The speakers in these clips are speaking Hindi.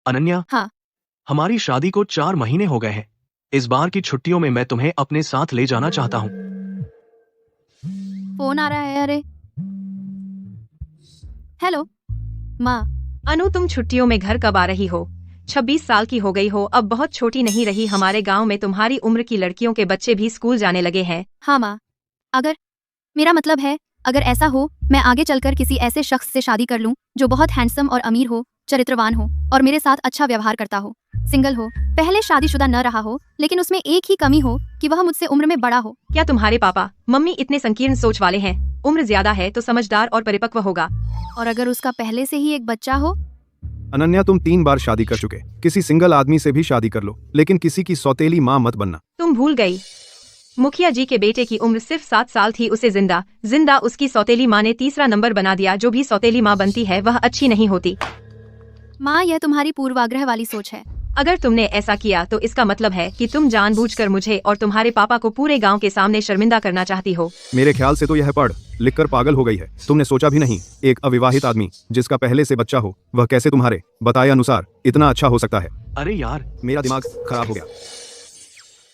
अनन्या, हाँ। हमारी शादी को 4 महीने हो गए हैं। इस बार की छुट्टियों में मैं तुम्हें अपने साथ ले जाना चाहता हूँ। फोन आ रहा है। अरे हेलो माँ। अनु, तुम छुट्टियों में घर कब आ रही हो? 26 साल की हो गई हो, अब बहुत छोटी नहीं रही। हमारे गांव में तुम्हारी उम्र की लड़कियों के बच्चे भी स्कूल जाने लगे हैं। हाँ माँ, अगर मेरा मतलब है, अगर ऐसा हो, मैं आगे चलकर किसी ऐसे शख्स से शादी कर लूँ जो बहुत हैंडसम और अमीर हो, चरित्रवान हो और मेरे साथ अच्छा व्यवहार करता हो, सिंगल हो, पहले शादीशुदा न रहा हो, लेकिन उसमें एक ही कमी हो कि वह मुझसे उम्र में बड़ा हो। क्या तुम्हारे पापा मम्मी इतने संकीर्ण सोच वाले हैं? उम्र ज्यादा है तो समझदार और परिपक्व होगा। और अगर उसका पहले से ही एक बच्चा हो? अनन्या, तुम 3 बार शादी कर चुके, किसी सिंगल आदमी से भी शादी कर लो, लेकिन किसी की सौतेली माँ मत बनना। तुम भूल गई, मुखिया जी के बेटे की उम्र सिर्फ 7 साल थी। उसे जिंदा उसकी सौतेली माँ ने तीसरा नंबर बना दिया। जो भी सौतेली माँ बनती है वह अच्छी नहीं होती। माँ, यह तुम्हारी पूर्वाग्रह वाली सोच है। अगर तुमने ऐसा किया तो इसका मतलब है कि तुम जानबूझकर मुझे और तुम्हारे पापा को पूरे गांव के सामने शर्मिंदा करना चाहती हो। मेरे ख्याल से तो यह पढ़ लिख कर पागल हो गई है। तुमने सोचा भी नहीं, एक अविवाहित आदमी जिसका पहले से बच्चा हो, वह कैसे तुम्हारे बताए अनुसार इतना अच्छा हो सकता है? अरे यार, मेरा दिमाग खराब हो गया।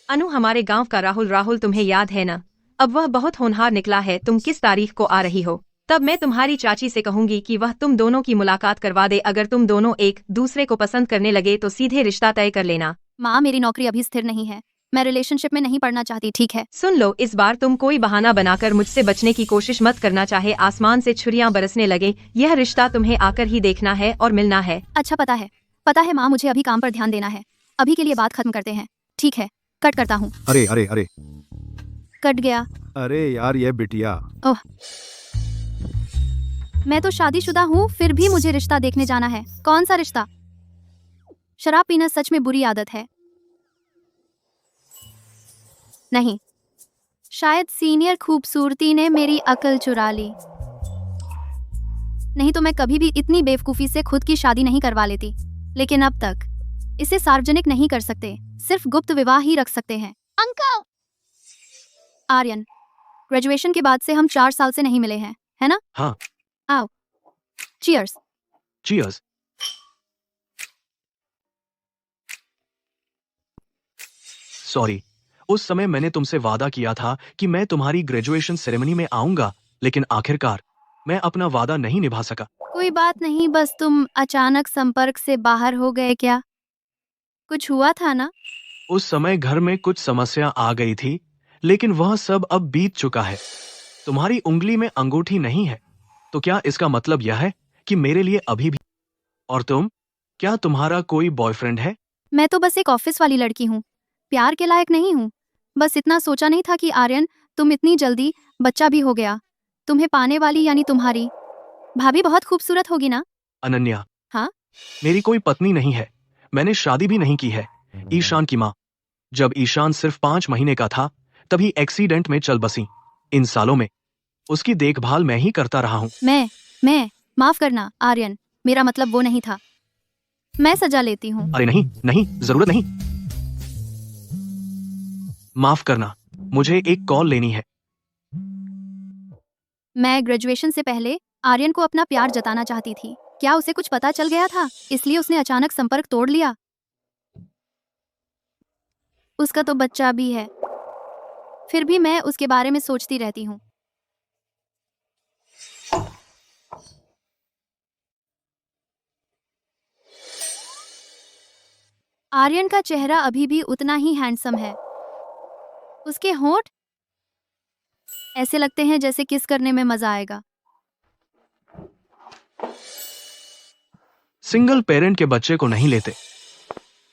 अनु, हमारे गांव का राहुल तुम्हें याद है ना? अब वह बहुत होनहार निकला है। तुम किस तारीख को आ रही हो? तब मैं तुम्हारी चाची से कहूंगी कि वह तुम दोनों की मुलाकात करवा दे। अगर तुम दोनों एक दूसरे को पसंद करने लगे तो सीधे रिश्ता तय कर लेना। माँ, मेरी नौकरी अभी स्थिर नहीं है, मैं रिलेशनशिप में नहीं पड़ना चाहती, ठीक है? सुन लो, इस बार तुम कोई बहाना बनाकर मुझसे बचने की कोशिश मत करना। चाहे आसमान से छुरियां बरसने लगे, यह रिश्ता तुम्हें आकर ही देखना है और मिलना है। अच्छा, पता है माँ, मुझे अभी काम पर ध्यान देना है। अभी के लिए बात खत्म करते हैं, ठीक है? कट करता हूँ। अरे अरे अरे कट गया। अरे यार, ये बिटिया। ओह, मैं तो शादीशुदा हूँ, फिर भी मुझे रिश्ता देखने जाना है। कौन सा रिश्ता? शराब पीना सच में बुरी आदत है। नहीं, शायद सीनियर खूबसूरती ने मेरी अकल चुरा ली। नहीं तो मैं कभी भी इतनी बेवकूफ़ी से खुद की शादी नहीं करवा लेती। लेकिन अब तक इसे सार्वजनिक नहीं कर सकते, सिर्फ गुप्त विवाह ही रख सकते हैं। अंकल! आर्यन, ग्रेजुएशन के बाद से हम 4 साल से नहीं मिले हैं, है ना? हाँ। आओ, चीयर्स। चीयर्स। सॉरी, उस समय मैंने तुमसे वादा किया था कि मैं तुम्हारी ग्रेजुएशन सेरेमनी में आऊंगा, लेकिन आखिरकार मैं अपना वादा नहीं निभा सका। कोई बात नहीं, बस तुम अचानक संपर्क से बाहर हो गए क्या? कुछ हुआ था ना? उस समय घर में कुछ समस्या आ गई थी, लेकिन वह सब अब बीत चुका है। तुम्हारी उंगली में अंगूठी नहीं है, तो क्या इसका मतलब यह है कि मेरे लिए अभी भी? और तुम, क्या तुम्हारा कोई बॉयफ्रेंड है? मैं तो बस एक ऑफिस वाली लड़की हूँ, प्यार के लायक नहीं हूँ। बस इतना सोचा नहीं था कि आर्यन, तुम इतनी जल्दी बच्चा भी हो गया। तुम्हें पाने वाली यानी तुम्हारी भाभी बहुत खूबसूरत होगी ना? अनन्या, हाँ? मेरी कोई पत्नी नहीं है, मैंने शादी भी नहीं की है। ईशान की माँ, जब ईशान सिर्फ 5 महीने का था, तभी एक्सीडेंट में चल बसी। इन सालों में उसकी देखभाल मैं ही करता रहा हूँ। मैं माफ करना आर्यन, मेरा मतलब वो नहीं था। मैं सजा लेती हूँ। अरे नहीं नहीं, जरूरत नहीं। माफ करना, मुझे एक कॉल लेनी है। मैं ग्रेजुएशन से पहले आर्यन को अपना प्यार जताना चाहती थी। क्या उसे कुछ पता चल गया था, इसलिए उसने अचानक संपर्क तोड़ लिया? उसका तो बच्चा भी है, फिर भी मैं उसके बारे में सोचती रहती हूँ। आर्यन का चेहरा अभी भी उतना ही हैंडसम है। उसके होंठ ऐसे लगते हैं जैसे किस करने में मजा आएगा। सिंगल पेरेंट के बच्चे को नहीं लेते।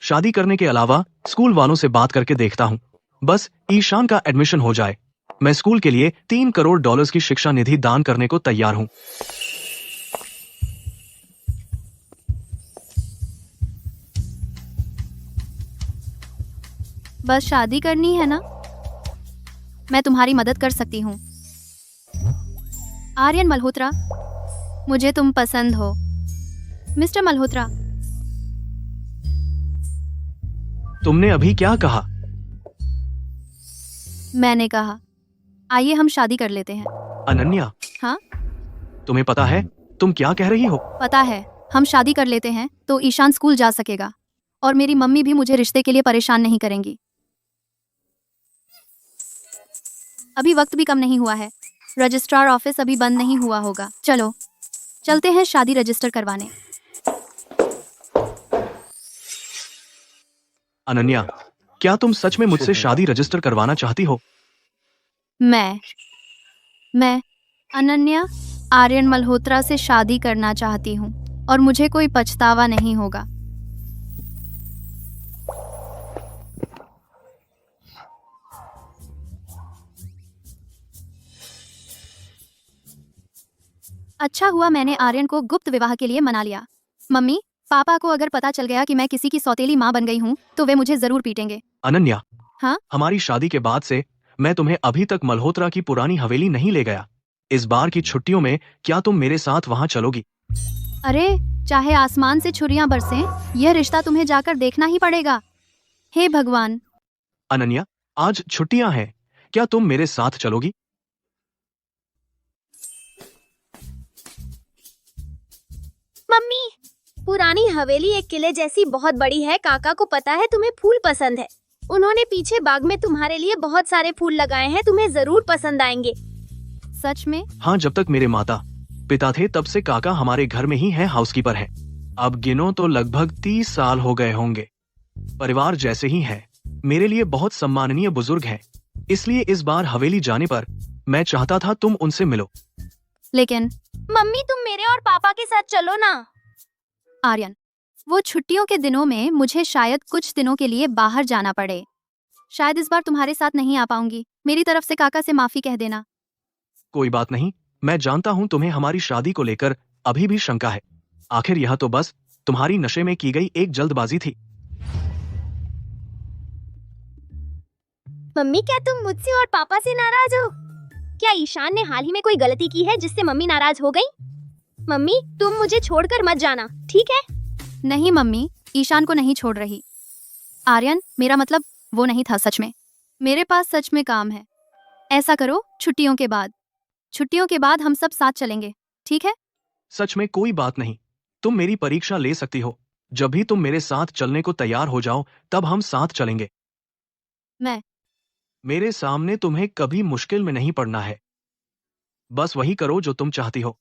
शादी करने के अलावा स्कूल वालों से बात करके देखता हूँ। बस ईशान का एडमिशन हो जाए, मैं स्कूल के लिए $3 करोड़ की शिक्षा निधि दान करने को तैयार हूँ। बस शादी करनी है ना? मैं तुम्हारी मदद कर सकती हूँ। आर्यन मल्होत्रा, मुझे तुम पसंद हो। मिस्टर मल्होत्रा। तुमने अभी क्या कहा? मैंने कहा, आइए हम शादी कर लेते हैं। अनन्या, हाँ? तुम्हें पता है तुम क्या कह रही हो? पता है, हम शादी कर लेते हैं तो ईशान स्कूल जा सकेगा और मेरी मम्मी भी मुझे रिश्ते के लिए परेशान नहीं करेंगी। अभी वक्त भी कम नहीं हुआ है, रजिस्ट्रार ऑफिस अभी बंद नहीं हुआ होगा। चलो चलते हैं शादी रजिस्टर करवाने। अनन्या, क्या तुम सच में मुझसे शादी रजिस्टर करवाना चाहती हो? मैं अनन्या आर्यन मल्होत्रा से शादी करना चाहती हूँ और मुझे कोई पछतावा नहीं होगा। अच्छा हुआ मैंने आर्यन को गुप्त विवाह के लिए मना लिया। मम्मी पापा को अगर पता चल गया कि मैं किसी की सौतेली माँ बन गई हूँ तो वे मुझे जरूर पीटेंगे। अनन्या, हाँ? हमारी शादी के बाद से मैं तुम्हें अभी तक मल्होत्रा की पुरानी हवेली नहीं ले गया। इस बार की छुट्टियों में क्या तुम मेरे साथ वहां चलोगी? अरे चाहे आसमान से छुरियां बरसें, यह रिश्ता तुम्हें जाकर देखना ही पड़ेगा। हे भगवान। अनन्या, आज छुट्टियां हैं, क्या तुम मेरे साथ चलोगी? मम्मी, पुरानी हवेली एक किले जैसी बहुत बड़ी है। काका को पता है तुम्हें फूल पसंद है। उन्होंने पीछे बाग में तुम्हारे लिए बहुत सारे फूल लगाए हैं, तुम्हें जरूर पसंद आएंगे। सच में? हाँ, जब तक मेरे माता पिता थे तब से काका हमारे घर में ही है, हाउसकीपर है। अब गिनो तो लगभग 30 साल हो गए होंगे। परिवार जैसे ही है, मेरे लिए बहुत सम्माननीय बुजुर्ग हैं। इसलिए इस बार हवेली जाने पर मैं चाहता था तुम उनसे मिलो। लेकिन मम्मी तुम मेरे और पापा के साथ चलो ना। आर्यन, वो छुट्टियों के दिनों में मुझे शायद कुछ दिनों के लिए बाहर जाना पड़े। शायद इस बार तुम्हारे साथ नहीं आ पाऊंगी। मेरी तरफ से काका से माफी कह देना। कोई बात नहीं, मैं जानता हूँ तुम्हें हमारी शादी को लेकर अभी भी शंका है। आखिर यह तो बस तुम्हारी नशे में की गई एक जल्दबाजी थी। मम्मी क्या तुम मुझसे और पापा से नाराज हो? क्या ईशान ने हाल ही में कोई गलती की है जिससे मम्मी नाराज हो गई? मम्मी तुम मुझे छोड़कर मत जाना, ठीक है? नहीं मम्मी, ईशान को नहीं छोड़ रही। आर्यन, मेरा मतलब वो नहीं था सच में। मेरे पास सच में काम है। ऐसा करो, छुट्टियों के बाद हम सब साथ चलेंगे, ठीक है? सच में कोई बात नहीं, तुम मेरी परीक्षा ले सकती हो। जब भी तुम मेरे साथ चलने को तैयार हो जाओ तब हम साथ चलेंगे। मैं मेरे सामने तुम्हें कभी मुश्किल में नहीं पड़ना है। बस वही करो जो तुम चाहती हो।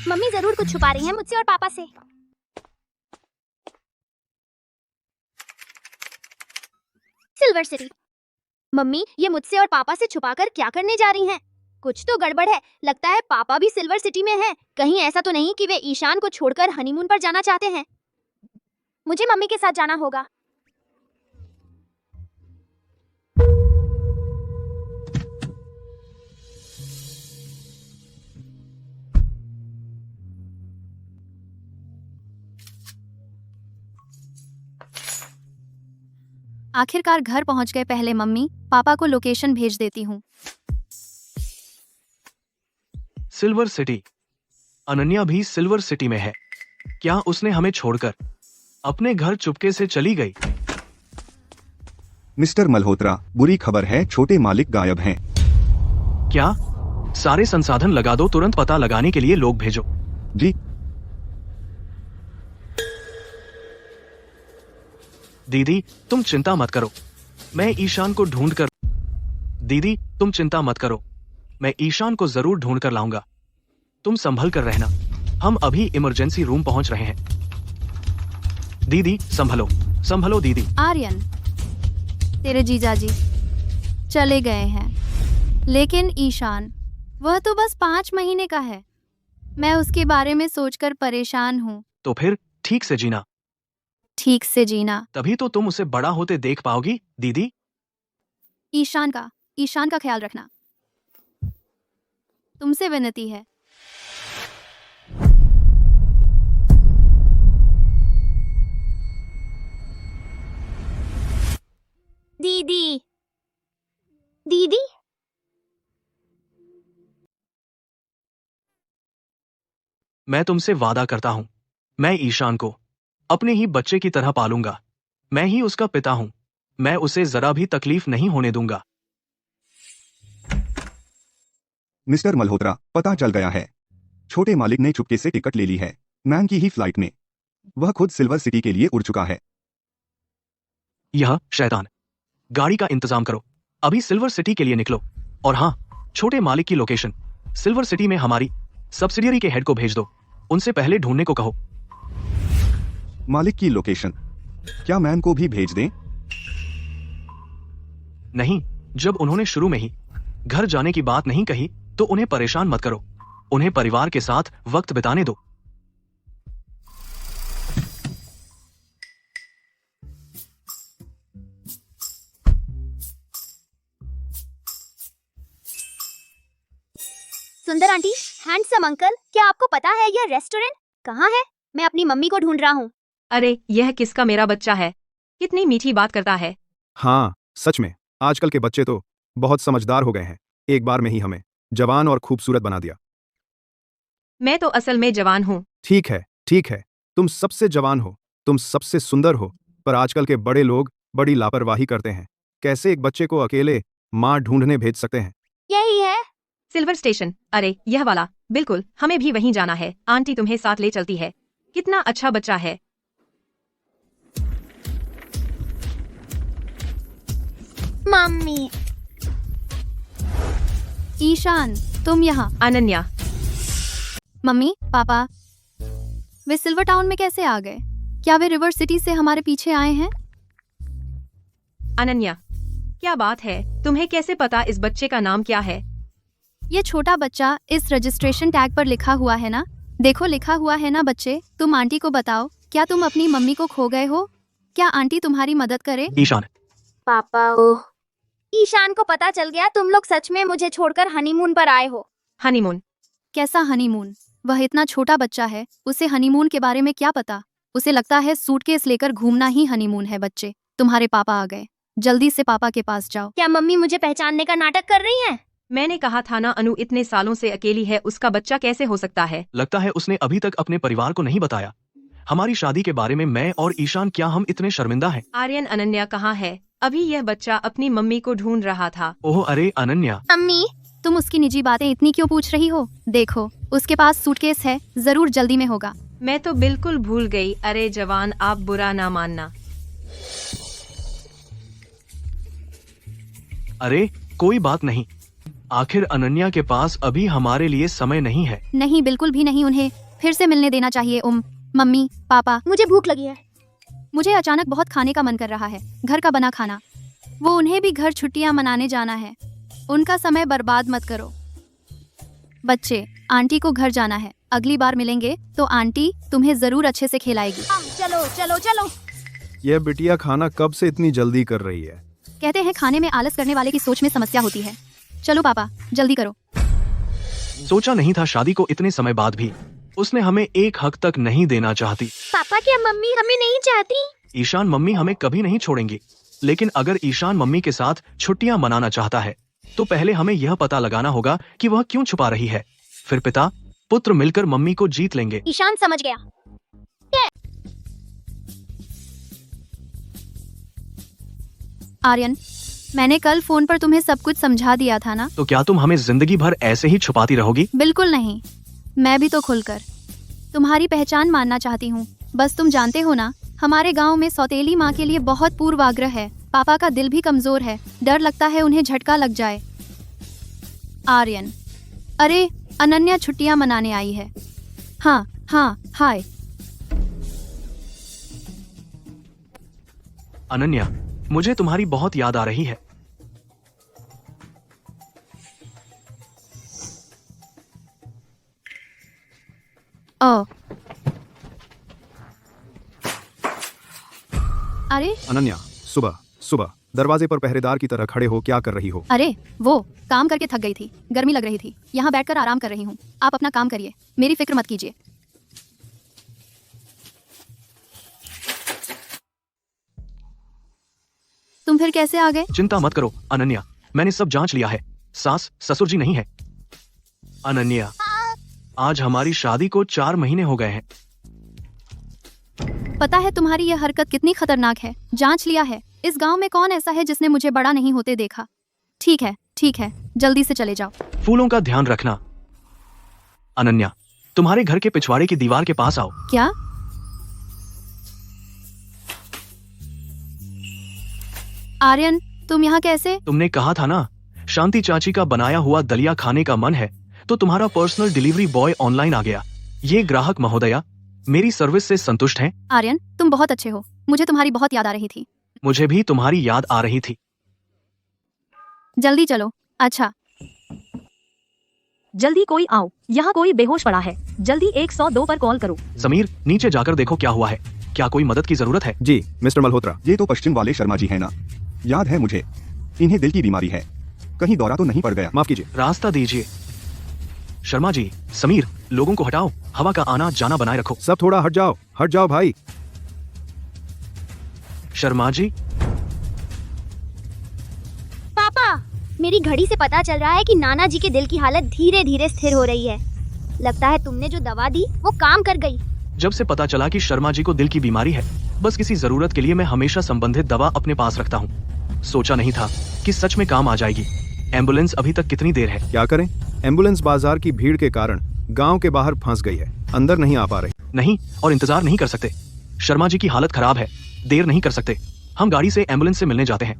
मम्मी जरूर कुछ छुपा रही हैं मुझसे और पापा से। Silver city. मम्मी ये मुझसे और पापा से छुपाकर क्या करने जा रही हैं? कुछ तो गड़बड़ है। लगता है पापा भी सिल्वर सिटी में हैं। कहीं ऐसा तो नहीं कि वे ईशान को छोड़कर हनीमून पर जाना चाहते हैं। मुझे मम्मी के साथ जाना होगा। आखिरकार घर पहुंच गए। पहले मम्मी पापा को लोकेशन भेज देती हूँ। Silver city. अनन्या भी सिल्वर सिटी में है। क्या उसने हमें छोड़कर अपने घर चुपके से चली गई? मिस्टर मल्होत्रा, बुरी खबर है, छोटे मालिक गायब हैं। क्या? सारे संसाधन लगा दो, तुरंत पता लगाने के लिए लोग भेजो। जी। दीदी तुम चिंता मत करो, मैं ईशान को ढूंढ कर दीदी तुम चिंता मत करो, मैं ईशान को जरूर ढूंढ कर लाऊंगा। तुम संभल कर रहना, हम अभी इमरजेंसी रूम पहुंच रहे हैं। दीदी संभलो संभलो दीदी। आर्यन, तेरे जीजाजी चले गए हैं, लेकिन ईशान वह तो बस 5 महीने का है। मैं उसके बारे में सोचकर परेशान हूँ। तो फिर ठीक से जीना, ठीक से जीना। तभी तो तुम उसे बड़ा होते देख पाओगी दीदी। ईशान का ख्याल रखना। तुमसे विनती है। दीदी दीदी मैं तुमसे वादा करता हूं, मैं ईशान को अपने ही बच्चे की तरह पालूंगा। मैं ही उसका पिता हूं। मैं उसे जरा भी तकलीफ नहीं होने दूंगा। मिस्टर मल्होत्रा, पता चल गया है। छोटे मालिक ने चुपके से टिकट ले ली है, मैम की ही फ्लाइट में। वह खुद सिल्वर सिटी के लिए उड़ चुका है। यह शैतान, गाड़ी का इंतजाम करो, अभी सिल्वर सिटी के लिए निकलो। और हाँ, छोटे मालिक की लोकेशन सिल्वर सिटी में हमारी सब्सिडियरी के हेड को भेज दो। उनसे पहले ढूंढने को कहो। मालिक की लोकेशन क्या मैम को भी भेज दें? नहीं, जब उन्होंने शुरू में ही घर जाने की बात नहीं कही तो उन्हें परेशान मत करो। उन्हें परिवार के साथ वक्त बिताने दो। सुंदर आंटी, हैंडसम अंकल, क्या आपको पता है यह रेस्टोरेंट कहाँ है? मैं अपनी मम्मी को ढूंढ रहा हूँ। अरे यह किसका मेरा बच्चा है? कितनी मीठी बात करता है। हाँ, सच में आजकल के बच्चे तो बहुत समझदार हो गए हैं। एक बार में ही हमें जवान और खूबसूरत बना दिया। मैं तो असल में जवान हूँ। ठीक है, ठीक है, तुम सबसे जवान हो, तुम सबसे सुंदर हो, पर आजकल के बड़े लोग बड़ी लापरवाही करते हैं। कैसे एक बच्चे को अकेले माँ ढूंढने भेज सकते हैं? यही है। सिल्वर स्टेशन, अरे यह वाला, बिल्कुल हमें भी वहीं जाना है। आंटी तुम्हें साथ ले चलती है। कितना अच्छा बच्चा है। मम्मी, ईशान, तुम यहाँ। अनन्या, मम्मी, पापा, वे सिल्वर टाउन में कैसे आ गए? क्या वे रिवर सिटी से हमारे पीछे आए हैं? अनन्या, क्या बात है? तुम्हें कैसे पता इस बच्चे का नाम क्या है? ये छोटा बच्चा इस रजिस्ट्रेशन टैग पर लिखा हुआ है ना? देखो, लिखा हुआ है ना बच्चे। तुम आंटी को बताओ, क्या तुम अपनी मम्मी को खो गए हो? क्या आंटी तुम्हारी मदद करे? ईशान, पापा, ओह, ईशान को पता चल गया तुम लोग सच में मुझे छोड़कर हनीमून पर आए हो। हनीमून? कैसा हनीमून? वह इतना छोटा बच्चा है, उसे हनीमून के बारे में क्या पता? उसे लगता है सूटकेस लेकर घूमना ही हनीमून है। बच्चे, तुम्हारे पापा आ गए, जल्दी से पापा के पास जाओ। क्या मम्मी मुझे पहचानने का नाटक कर रही हैं? मैंने कहा था ना, अनु इतने सालों से अकेली है, उसका बच्चा कैसे हो सकता है? लगता है उसने अभी तक अपने परिवार को नहीं बताया हमारी शादी के बारे में। मैं और ईशान, क्या हम इतने शर्मिंदा हैं? आर्यन, अनन्या कहाँ है? अभी यह बच्चा अपनी मम्मी को ढूंढ रहा था। ओह अरे अनन्या, मम्मी, तुम उसकी निजी बातें इतनी क्यों पूछ रही हो? देखो, उसके पास सूटकेस है, जरूर जल्दी में होगा। मैं तो बिल्कुल भूल गई। अरे जवान, आप बुरा ना मानना। अरे कोई बात नहीं, आखिर अनन्या के पास अभी हमारे लिए समय नहीं है। नहीं, बिल्कुल भी नहीं। उन्हें फिर से मिलने देना चाहिए। मम्मी, पापा, मुझे भूख लगी है। मुझे अचानक बहुत खाने का मन कर रहा है, घर का बना खाना। वो उन्हें भी घर छुट्टियां मनाने जाना है। उनका समय बर्बाद मत करो। बच्चे, आंटी को घर जाना है। अगली बार मिलेंगे तो आंटी तुम्हें जरूर अच्छे से खिलाएगी। चलो चलो चलो। यह बिटिया खाना कब से इतनी जल्दी कर रही है? कहते हैं खाने में आलस करने वाले की सोच में समस्या होती है। चलो पापा, जल्दी करो। सोचा नहीं था शादी को इतने समय बाद भी उसने हमें एक हक तक नहीं देना चाहती। पापा, क्या मम्मी हमें नहीं चाहती? ईशान, मम्मी हमें कभी नहीं छोड़ेंगी। लेकिन अगर ईशान मम्मी के साथ छुट्टियां मनाना चाहता है तो पहले हमें यह पता लगाना होगा कि वह क्यों छुपा रही है। फिर पिता पुत्र मिलकर मम्मी को जीत लेंगे। ईशान समझ गया। आर्यन, मैंने कल फोन पर तुम्हें सब कुछ समझा दिया था ना? तो क्या तुम हमें जिंदगी भर ऐसे ही छुपाती रहोगी? बिल्कुल नहीं, मैं भी तो खुलकर तुम्हारी पहचान मानना चाहती हूँ। बस तुम जानते हो ना, हमारे गांव में सौतेली माँ के लिए बहुत पूर्वाग्रह है। पापा का दिल भी कमजोर है, डर लगता है उन्हें झटका लग जाए। आर्यन, अरे अनन्या छुट्टियां मनाने आई है। हाँ हाँ, हाय अनन्या, मुझे तुम्हारी बहुत याद आ रही है। ओ, अरे अनन्या, सुबह सुबह दरवाजे पर पहरेदार की तरह खड़े हो क्या कर रही हो? अरे, वो काम करके थक गई थी, गर्मी लग रही थी, यहाँ बैठकर आराम कर रही हूँ। आप अपना काम करिए, मेरी फिक्र मत कीजिए। तुम फिर कैसे आ गए? चिंता मत करो अनन्या, मैंने सब जांच लिया है। सास ससुर जी नहीं है। अनन्या, आज हमारी शादी को 4 महीने हो गए हैं। पता है तुम्हारी यह हरकत कितनी खतरनाक है। जांच लिया है। इस गांव में कौन ऐसा है जिसने मुझे बड़ा नहीं होते देखा। ठीक है, जल्दी से चले जाओ। फूलों का ध्यान रखना। अनन्या, तुम्हारे घर के पिछवाड़े की दीवार के पास आओ। क्या? आर्यन, तुम यहाँ कैसे? तुमने कहा था ना, शांति चाची का बनाया हुआ दलिया खाने का मन है, तो तुम्हारा पर्सनल डिलीवरी बॉय ऑनलाइन आ गया। ये ग्राहक महोदया मेरी सर्विस से संतुष्ट हैं? आर्यन, तुम बहुत अच्छे हो। मुझे तुम्हारी बहुत याद आ रही थी। मुझे भी तुम्हारी याद आ रही थी। जल्दी चलो। अच्छा, जल्दी कोई आओ, यहाँ कोई बेहोश पड़ा है। जल्दी 102 पर कॉल करो। समीर, नीचे जाकर देखो क्या हुआ है। क्या कोई मदद की जरूरत है? जी मिस्टर मल्होत्रा। ये तो पश्चिम वाले शर्मा जी हैं ना? याद है मुझे। इन्हें दिल की बीमारी है। कहीं दौरा तो नहीं पड़ गया? माफ कीजिए। रास्ता दीजिए। शर्मा जी, समीर, लोगों को हटाओ। हवा का आना जाना बनाए रखो। सब थोड़ा हट जाओ भाई। शर्मा जी, पापा, मेरी घड़ी से पता चल रहा है कि नाना जी के दिल की हालत धीरे धीरे स्थिर हो रही है। लगता है तुमने जो दवा दी वो काम कर गई। जब से पता चला कि शर्मा जी को दिल की बीमारी है, बस किसी जरूरत के लिए मैं हमेशा संबंधित दवा अपने पास रखता हूँ। सोचा नहीं था कि सच में काम आ जाएगी। एम्बुलेंस अभी तक कितनी देर है? क्या करें, एम्बुलेंस बाजार की भीड़ के कारण गांव के बाहर फंस गई है। अंदर नहीं आ पा रही। नहीं, और इंतजार नहीं कर सकते। शर्मा जी की हालत खराब है। देर नहीं कर सकते। हम गाड़ी से एम्बुलेंस से मिलने जाते हैं।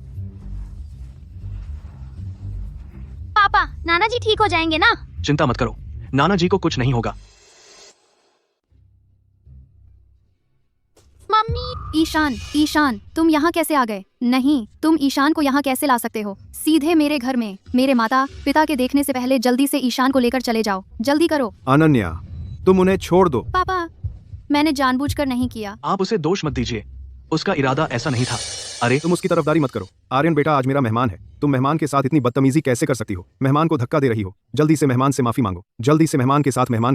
पापा, नाना जी ठीक हो जाएंगे ना? चिंता मत करो, नाना जी को कुछ नहीं होगा। मम्मी। ईशान, तुम यहाँ कैसे आ गए? नहीं, तुम ईशान को यहाँ कैसे ला सकते हो? सीधे मेरे घर में। मेरे माता पिता के देखने से पहले जल्दी से ईशान को लेकर चले जाओ। जल्दी करो। अनन्या, तुम उन्हें छोड़ दो। पापा, मैंने जानबूझकर नहीं किया। आप उसे दोष मत दीजिए। उसका इरादा ऐसा नहीं था। अरे, तुम उसकी तरफदारी मत करो। आर्यन बेटा आज मेरा मेहमान है। तुम मेहमान के साथ इतनी बदतमीजी कैसे कर सकती हो? मेहमान को धक्का दे रही हो। जल्दी से मेहमान से माफी मांगो। जल्दी से मेहमान के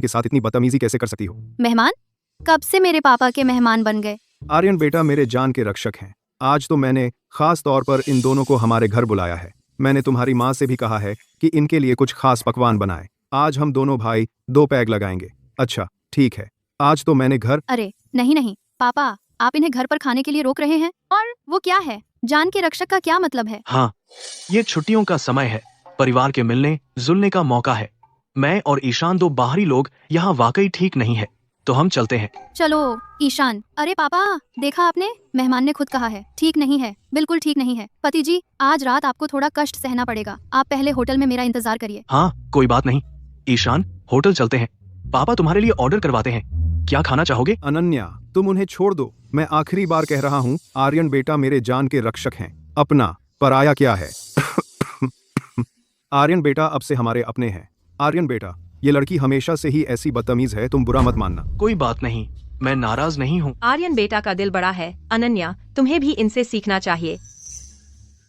साथ इतनी बदतमीजी कैसे कर सकती हो? मेहमान? कब से मेरे पापा के मेहमान बन गए? आर्यन बेटा मेरे जान के रक्षक हैं। आज तो मैंने खास तौर पर इन दोनों को हमारे घर बुलाया है। मैंने तुम्हारी माँ से भी कहा है कि इनके लिए कुछ खास पकवान बनाए। आज हम दोनों भाई 2 पैग लगाएंगे। अच्छा ठीक है, आज तो मैंने घर। अरे नहीं पापा, आप इन्हें घर पर खाने के लिए रोक रहे हैं? और वो क्या है? जान के रक्षक का क्या मतलब है? हाँ, ये छुट्टियों का समय है। परिवार के मिलने जुलने का मौका है। मैं और ईशान 2 बाहरी लोग यहाँ वाकई ठीक नहीं है, तो हम चलते हैं। चलो ईशान। अरे पापा, देखा आपने, मेहमान ने खुद कहा है ठीक नहीं है, बिल्कुल ठीक नहीं है। पति जी, आज रात आपको थोड़ा कष्ट सहना पड़ेगा। आप पहले होटल में मेरा इंतजार करिए। हाँ, कोई बात नहीं। ईशान, होटल चलते हैं। पापा तुम्हारे लिए ऑर्डर करवाते हैं। क्या खाना चाहोगे? अनन्या, तुम उन्हें छोड़ दो। मैं आखिरी बार कह रहा हूँ, आर्यन बेटा मेरे जान के रक्षक हैं। अपना पराया क्या है? आर्यन बेटा अब से हमारे अपने हैं। आर्यन बेटा, ये लड़की हमेशा से ही ऐसी बदतमीज है, तुम बुरा मत मानना। कोई बात नहीं, मैं नाराज नहीं हूँ। आर्यन बेटा का दिल बड़ा है। अनन्या, तुम्हें भी इनसे सीखना चाहिए।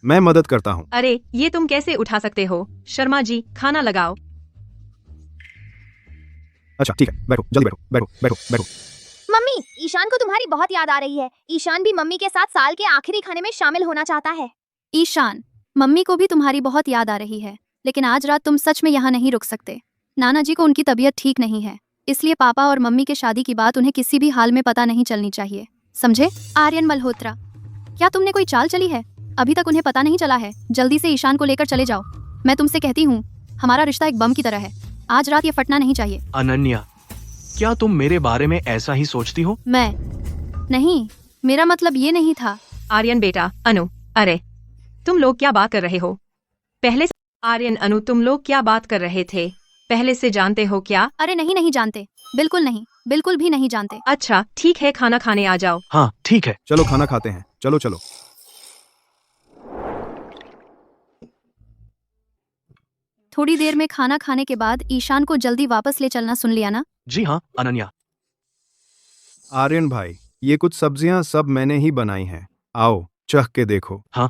मैं मदद करता हूँ। अरे, ये तुम कैसे उठा सकते हो? शर्मा जी, खाना लगाओ। अच्छा ठीक है, बैठो, जल्दी बैठो। मम्मी, ईशान को तुम्हारी बहुत याद आ रही है। ईशान भी मम्मी के साथ साल के आखिरी खाने में शामिल होना चाहता है। ईशान, मम्मी को भी तुम्हारी बहुत याद आ रही है, लेकिन आज रात तुम सच में यहाँ नहीं रुक सकते। नाना जी को उनकी तबीयत ठीक नहीं है, इसलिए पापा और मम्मी के शादी की बात उन्हें किसी भी हाल में पता नहीं चलनी चाहिए, समझे? आर्यन मल्होत्रा, क्या तुमने कोई चाल चली है? अभी तक उन्हें पता नहीं चला है। जल्दी से ईशान को लेकर चले जाओ। मैं तुमसे कहती हूँ, हमारा रिश्ता एक बम की तरह है। आज रात ये फटना नहीं चाहिए। अनन्या, क्या तुम मेरे बारे में ऐसा ही सोचती हो? मैं नहीं, मेरा मतलब ये नहीं था। आर्यन बेटा, अनु, अरे तुम लोग क्या बात कर रहे हो? पहले से आर्यन, अनु, तुम लोग क्या बात कर रहे थे? पहले से जानते हो क्या? अरे नहीं जानते, बिल्कुल नहीं, बिल्कुल भी नहीं जानते। अच्छा ठीक है, खाना खाने आ जाओ। हाँ ठीक है। चलो खाना खाते हैं, चलो। थोड़ी देर में खाना खाने के बाद ईशान को जल्दी वापस ले चलना, सुन लिया ना? जी हाँ अनन्या। आर्यन भाई, ये कुछ सब्जियां सब मैंने ही बनाई हैं। आओ चख के देखो। हाँ,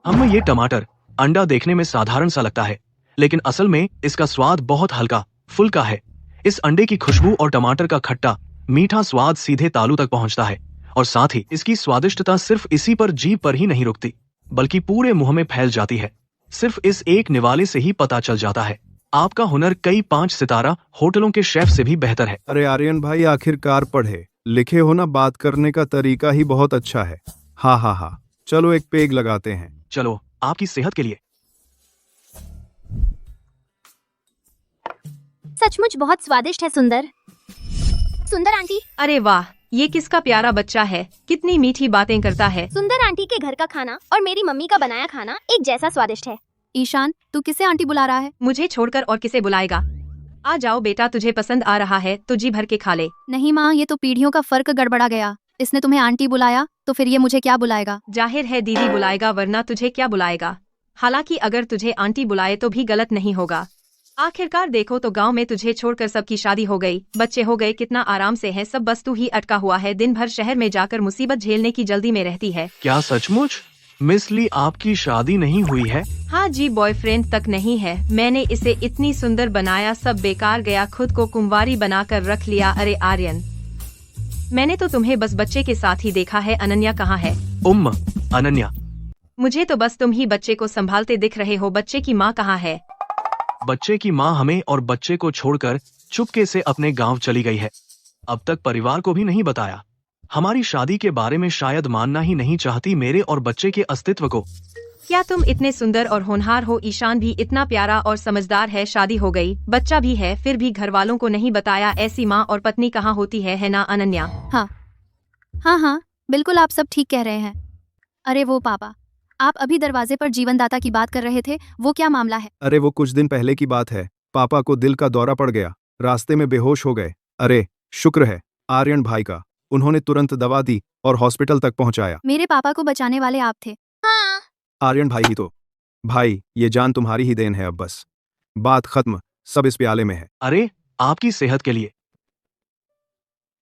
हमें ये टमाटर अंडा देखने में साधारण सा लगता है, लेकिन असल में इसका स्वाद बहुत हल्का फुल्का है। इस अंडे की खुशबू और टमाटर का खट्टा मीठा स्वाद सीधे तालू तक पहुंचता है, और साथ ही इसकी स्वादिष्टता सिर्फ इसी पर जीभ पर ही नहीं रुकती, बल्कि पूरे मुंह में फैल जाती है। सिर्फ इस एक निवाले से ही पता चल जाता है। आपका हुनर कई 5 सितारा होटलों के शेफ से भी बेहतर है। अरे आर्यन भाई, आखिरकार पढ़े लिखे हो ना, बात करने का तरीका ही बहुत अच्छा है। हाँ हाँ हाँ, चलो एक पेग लगाते हैं। चलो, आपकी सेहत के लिए। सचमुच बहुत स्वादिष्ट है सुंदर। सुंदर आंटी, अरे वाह, ये किसका प्यारा बच्चा है, कितनी मीठी बातें करता है। सुंदर आंटी के घर का खाना और मेरी मम्मी का बनाया खाना एक जैसा स्वादिष्ट है। ईशान, तू किसे आंटी बुला रहा है? मुझे छोड़कर और किसे बुलाएगा। आ जाओ बेटा, तुझे पसंद आ रहा है तो जी भर के खा ले। नहीं माँ, ये तो पीढ़ियों का फर्क गड़बड़ा गया। इसने तुम्हें आंटी बुलाया तो फिर ये मुझे क्या बुलाएगा? जाहिर है दीदी बुलाएगा, वरना तुझे क्या बुलाएगा। हालांकि अगर तुझे आंटी बुलाए तो भी गलत नहीं होगा। आखिरकार देखो तो गांव में तुझे छोड़कर सबकी शादी हो गई, बच्चे हो गए, कितना आराम से है सब, बस तू ही अटका हुआ है, दिन भर शहर में जाकर मुसीबत झेलने की जल्दी में रहती है। क्या सचमुच मिस ली आपकी शादी नहीं हुई है? हाँ जी, बॉयफ्रेंड तक नहीं है। मैंने इसे इतनी सुंदर बनाया, सब बेकार गया, खुद को कुंवारी बनाकर रख लिया। अरे आर्यन, मैंने तो तुम्हें बस बच्चे के साथ ही देखा है। अनन्या कहाँ है? अनन्या, मुझे तो बस तुम ही बच्चे को संभालते दिख रहे हो, बच्चे की माँ कहाँ है? बच्चे की माँ हमें और बच्चे को छोड़कर चुपके से अपने गांव चली गई है। अब तक परिवार को भी नहीं बताया। हमारी शादी के बारे में शायद मानना ही नहीं चाहती मेरे और बच्चे के अस्तित्व को। क्या तुम इतने सुंदर और होनहार हो? ईशान भी इतना प्यारा और समझदार है, शादी हो गई, बच्चा भी है, फिर भी घर वालों को नहीं बताया। ऐसी माँ और पत्नी कहाँ होती है ना अनन्या? हाँ हाँ, बिल्कुल आप सब ठीक कह रहे हैं। अरे वो पापा, आप अभी दरवाजे पर जीवनदाता की बात कर रहे थे, वो क्या मामला है? अरे वो कुछ दिन पहले की बात है। पापा को दिल का दौरा पड़ गया, रास्ते में बेहोश हो गए। अरे शुक्र है आर्यन भाई का, उन्होंने तुरंत दवा दी और हॉस्पिटल तक पहुंचाया। मेरे पापा को बचाने वाले आप थे। हाँ, आर्यन भाई ही तो। भाई ये जान तुम्हारी ही देन है, अब बस बात खत्म, सब इस प्याले में है। अरे आपकी सेहत के लिए।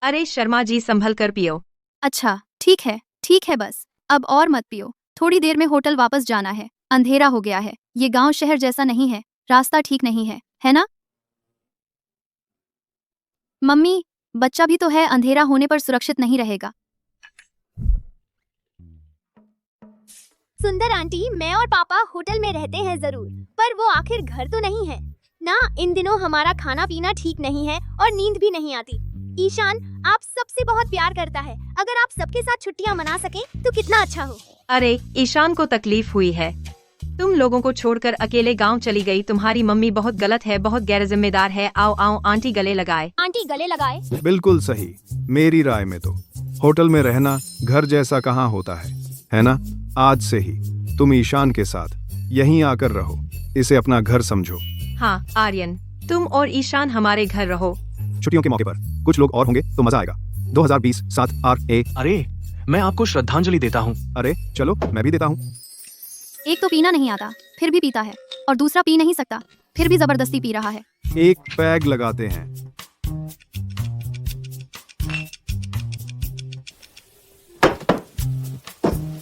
अरे शर्मा जी, संभल कर पियो। अच्छा ठीक है, बस अब और मत पियो। थोड़ी देर में होटल वापस जाना है, अंधेरा हो गया है। ये गांव शहर जैसा नहीं है, रास्ता ठीक नहीं है ना? मम्मी, बच्चा भी तो है, अंधेरा होने पर सुरक्षित नहीं रहेगा। सुंदर आंटी, मैं और पापा होटल में रहते हैं जरूर, पर वो आखिर घर तो नहीं है ना। इन दिनों हमारा खाना पीना ठीक नहीं है और नींद भी नहीं आती। ईशान आप सबसे बहुत प्यार करता है, अगर आप सबके साथ छुट्टियां मना सकें तो कितना अच्छा हो। अरे ईशान को तकलीफ हुई है, तुम लोगों को छोड़कर अकेले गांव चली गई। तुम्हारी मम्मी बहुत गलत है, बहुत गैर जिम्मेदार है। आओ आओ आंटी गले लगाए। आंटी गले लगाए। बिल्कुल सही, मेरी राय में तो होटल में रहना घर जैसा कहाँ होता है ना? आज से ही तुम ईशान के साथ यहीं आकर रहो, इसे अपना घर समझो। हाँ आर्यन, तुम और ईशान हमारे घर रहो। छुट्टियों के मौके पर कुछ लोग और होंगे तो मजा आएगा। 2020 7 RA। अरे मैं आपको श्रद्धांजलि देता हूँ। अरे चलो मैं भी देता हूँ। एक तो पीना नहीं आता फिर भी पीता है, और दूसरा पी नहीं सकता फिर भी जबरदस्ती पी रहा है। एक पैग लगाते हैं।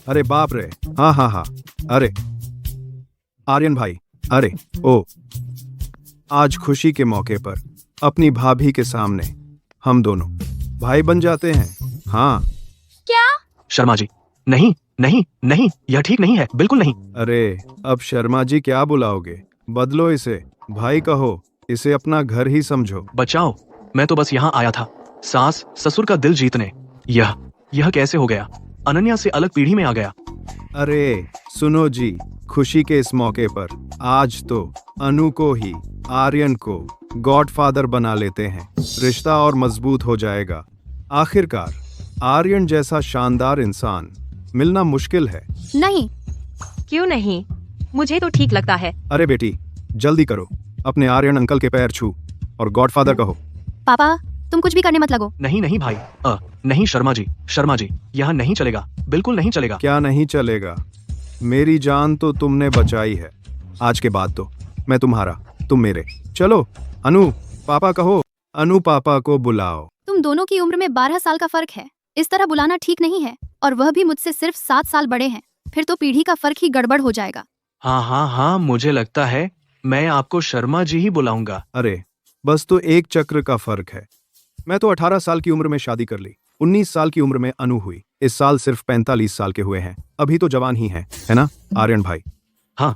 अरे बाप रे, हाँ हाँ हाँ। अरे आर्यन भाई, अरे ओ, आज खुशी के मौके पर अपनी भाभी के सामने हम दोनों भाई बन जाते हैं। हाँ क्या? शर्मा जी, नहीं नहीं नहीं, यह ठीक नहीं है, बिल्कुल नहीं। अरे अब शर्मा जी क्या बुलाओगे? बदलो इसे, भाई कहो, इसे अपना घर ही समझो। बचाओ, मैं तो बस यहाँ आया था सास ससुर का दिल जीतने। यह कैसे हो गया? अनन्या से अलग पीढ़ी में आ गया। अरे सुनो जी, खुशी के इस मौके पर आज तो अनु को ही, आर्यन को गॉडफादर बना लेते हैं, रिश्ता और मजबूत हो जाएगा। आखिरकार आर्यन जैसा शानदार इंसान मिलना मुश्किल है। नहीं। क्यों नहीं, मुझे तो ठीक लगता है। अरे बेटी जल्दी करो, अपने आर्यन अंकल के पैर छू और गॉडफादर कहो। पापा, तुम कुछ भी करने मत लगो। नहीं नहीं भाई, नहीं शर्मा जी, यह नहीं चलेगा, बिल्कुल नहीं चलेगा। क्या नहीं चलेगा? मेरी जान तो तुमने बचाई है, आज के बाद तो मैं तुम्हारा, तुम मेरे। चलो अनु पापा कहो, अनु पापा को बुलाओ। तुम दोनों की उम्र में 12 साल का फर्क है, इस तरह बुलाना ठीक नहीं है, और वह भी मुझसे सिर्फ 7 साल बड़े हैं, फिर तो पीढ़ी का फर्क ही गड़बड़ हो जाएगा। हाँ, मुझे लगता है मैं आपको शर्मा जी ही बुलाऊंगा। अरे बस तो एक चक्र का फर्क है। मैं तो 18 साल की उम्र में शादी कर ली, 19 साल की उम्र में अनु हुई, इस साल सिर्फ 45 साल के हुए हैं, अभी तो जवान ही हैं, है ना आर्यन भाई? हाँ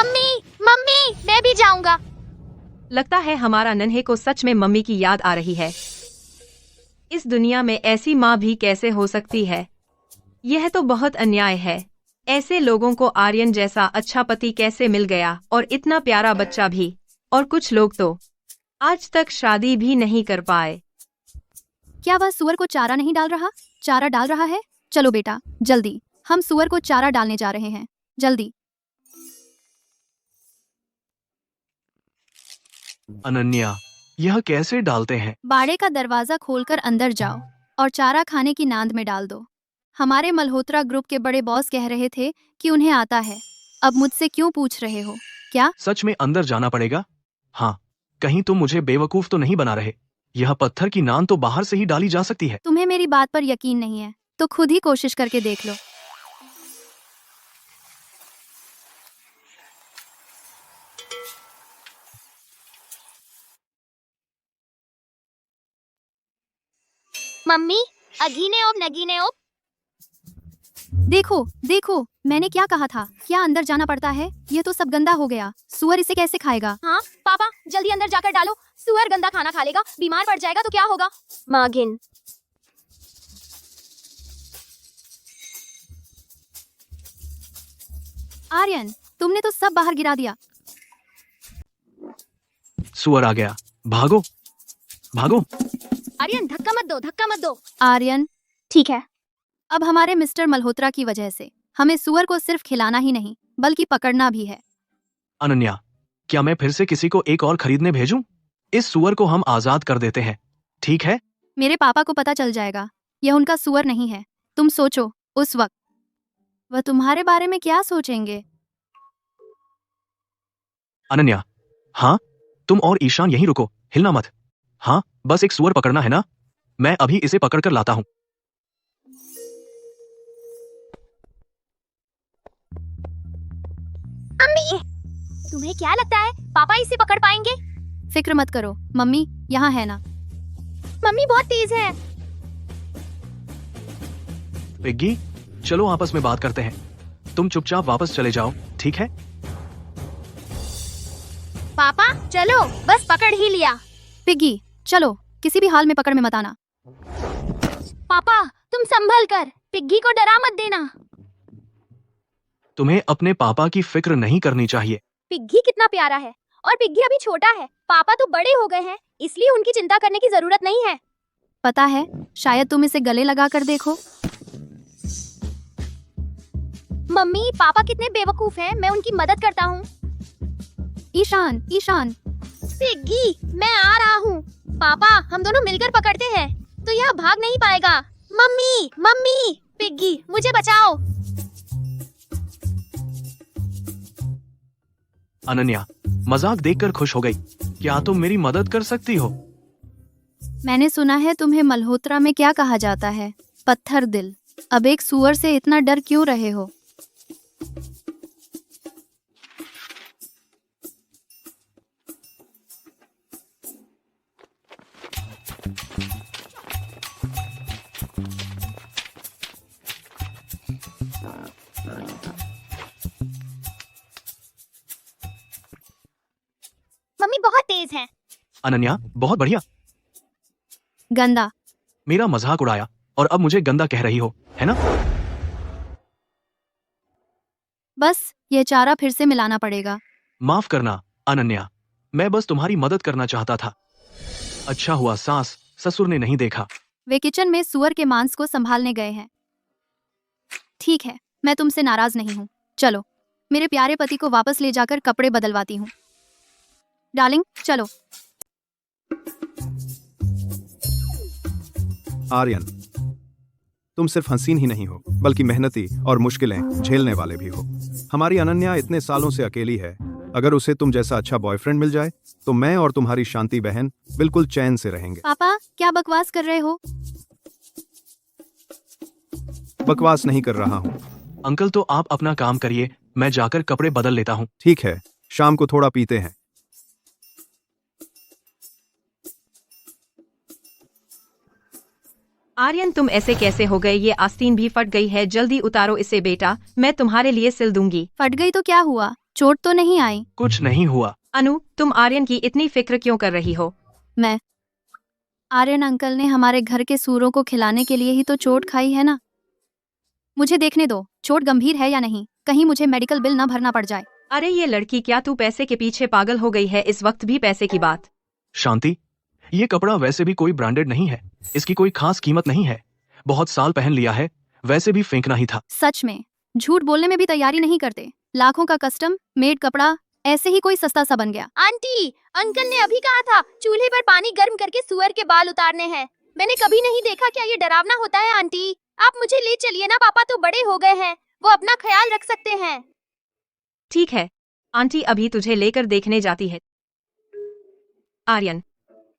मम्मी मम्मी मैं भी जाऊंगा। लगता है हमारा नन्हे को सच में मम्मी की याद आ रही है। इस दुनिया में ऐसी माँ भी कैसे हो सकती है? यह तो बहुत अन्याय है। ऐसे लोगों को आर्यन जैसा अच्छा पति कैसे मिल गया, और इतना प्यारा बच्चा भी। और कुछ लोग तो आज तक शादी भी नहीं कर पाए। क्या वह सुअर को चारा नहीं डाल रहा? चारा डाल रहा है। चलो बेटा जल्दी, हम सुअर को चारा डालने जा रहे हैं, जल्दी। अनन्या, यह कैसे डालते हैं? बाड़े का दरवाजा खोलकर अंदर जाओ और चारा खाने की नांद में डाल दो। हमारे मल्होत्रा ग्रुप के बड़े बॉस कह रहे थे कि उन्हें आता है। अब मुझसे क्यों पूछ रहे हो? क्या सच में अंदर जाना पड़ेगा? हाँ, कहीं तुम मुझे बेवकूफ तो नहीं बना रहे? यह पत्थर की नान तो बाहर से ही डाली जा सकती है। तुम्हें मेरी बात पर यकीन नहीं है तो खुद ही कोशिश करके देख लो। मम्मी अगीने ओप नगीने ओप। देखो देखो, मैंने क्या कहा था? क्या अंदर जाना पड़ता है? यह तो सब गंदा हो गया। सुअर इसे कैसे खाएगा? हाँ पापा जल्दी अंदर जाकर डालो। सुअर गंदा खाना खा लेगा, बीमार पड़ जाएगा तो क्या होगा? मागिन आर्यन, तुमने तो सब बाहर गिरा दिया। सुअर आ गया, भागो भागो। आर्यन धक्का मत दो, धक्का मत दो। आर्यन, ठीक है। अब हमारे मिस्टर मल्होत्रा की वजह से हमें सुअर को सिर्फ खिलाना ही नहीं बल्कि पकड़ना भी है। अनन्या, क्या मैं फिर से किसी को एक और खरीदने भेजूं? इस सुअर को हम आजाद कर देते हैं, ठीक है? मेरे पापा को पता चल जाएगा यह उनका सुअर नहीं है। तुम सोचो, उस वक्त वह तुम्हारे बारे में क्या सोचेंगे? अनन्या, हाँ, तुम और ईशान यहीं रुको, हिलना मत। हाँ, बस एक सुअर पकड़ना है ना? मैं अभी इसे पकड़ कर लाता हूँ। मम्मी तुम्हें क्या लगता है पापा इसे पकड़ पाएंगे? फिक्र मत करो, मम्मी यहाँ है ना। मम्मी बहुत तेज है। पिग्गी, चलो आपस में बात करते हैं। तुम चुपचाप वापस चले जाओ, ठीक है? पापा चलो, बस पकड़ ही लिया। पिग्गी चलो, किसी भी हाल में पकड़ में मत आना। पापा तुम संभल कर, पिग्गी को डरा मत देना। तुम्हें अपने पापा की फिक्र नहीं करनी चाहिए। पिग्गी कितना प्यारा है, और पिग्गी अभी छोटा है। पापा तो बड़े हो गए हैं, इसलिए उनकी चिंता करने की जरूरत नहीं है। पता है, शायद तुम इसे गले लगा कर देखो। मम्मी पापा कितने बेवकूफ हैं, मैं उनकी मदद करता हूँ। ईशान ईशान, पिग्गी मैं आ रहा हूँ। पापा हम दोनों मिलकर पकड़ते हैं तो यह भाग नहीं पाएगा। मम्मी मम्मी, पिग्गी मुझे बचाओ। अनन्या, मजाक देखकर खुश हो गई। क्या तुम मेरी मदद कर सकती हो? मैंने सुना है तुम्हें मल्होत्रा में क्या कहा जाता है? पत्थर दिल। अब एक सुअर से इतना डर क्यों रहे हो? मम्मी बहुत तेज हैं। अनन्या, बहुत बढ़िया। गंदा। मेरा मजाक उड़ाया और अब मुझे गंदा कह रही हो, है ना? बस ये चारा फिर से मिलाना पड़ेगा। माफ करना अनन्या, मैं बस तुम्हारी मदद करना चाहता था। अच्छा हुआ सास ससुर ने नहीं देखा। वे किचन में सुअर के मांस को संभालने गए हैं। ठीक है, मैं तुमसे नाराज नहीं हूँ। चलो, मेरे प्यारे पति को वापस ले जाकर कपड़े बदलवाती हूँ। डार्लिंग चलो। आर्यन, तुम सिर्फ हसीन ही नहीं हो बल्कि मेहनती और मुश्किलें झेलने वाले भी हो। हमारी अनन्या इतने सालों से अकेली है। अगर उसे तुम जैसा अच्छा बॉयफ्रेंड मिल जाए तो मैं और तुम्हारी शांति बहन बिल्कुल चैन से रहेंगे। पापा क्या बकवास कर रहे हो? बकवास नहीं कर रहा हूँ। अंकल तो आप अपना काम करिए, मैं जाकर कपड़े बदल लेता हूँ। ठीक है, शाम को थोड़ा पीते हैं। आर्यन तुम ऐसे कैसे हो गए? ये आस्तीन भी फट गई है, जल्दी उतारो इसे बेटा, मैं तुम्हारे लिए सिल दूंगी। फट गई तो क्या हुआ? चोट तो नहीं आई? कुछ नहीं हुआ। अनु, तुम आर्यन की इतनी फिक्र क्यों कर रही हो? मैं आर्यन अंकल ने हमारे घर के सूरों को खिलाने के लिए ही तो चोट खाई है ना। मुझे देखने दो, चोट गंभीर है या नहीं, कहीं मुझे मेडिकल बिल ना भरना पड़ जाए। अरे ये लड़की, क्या तू पैसे के पीछे पागल हो गई है? इस वक्त भी पैसे की बात? शांति, ये कपड़ा वैसे भी कोई ब्रांडेड नहीं है, इसकी कोई खास कीमत नहीं है। बहुत साल पहन लिया है, वैसे भी फेंकना ही था। सच में झूठ बोलने में भी तैयारी नहीं करते। लाखों का कस्टम मेड कपड़ा ऐसे ही कोई सस्ता सा बन गया। आंटी, अंकल ने अभी कहा था चूल्हे पर पानी गर्म करके सुअर के बाल उतारने हैं। मैंने कभी नहीं देखा, क्या ये डरावना होता है? आंटी, आप मुझे ले चलिए ना, पापा तो बड़े हो गए हैं, वो अपना ख्याल रख सकते हैं। ठीक है, आंटी अभी तुझे लेकर देखने जाती है। आर्यन,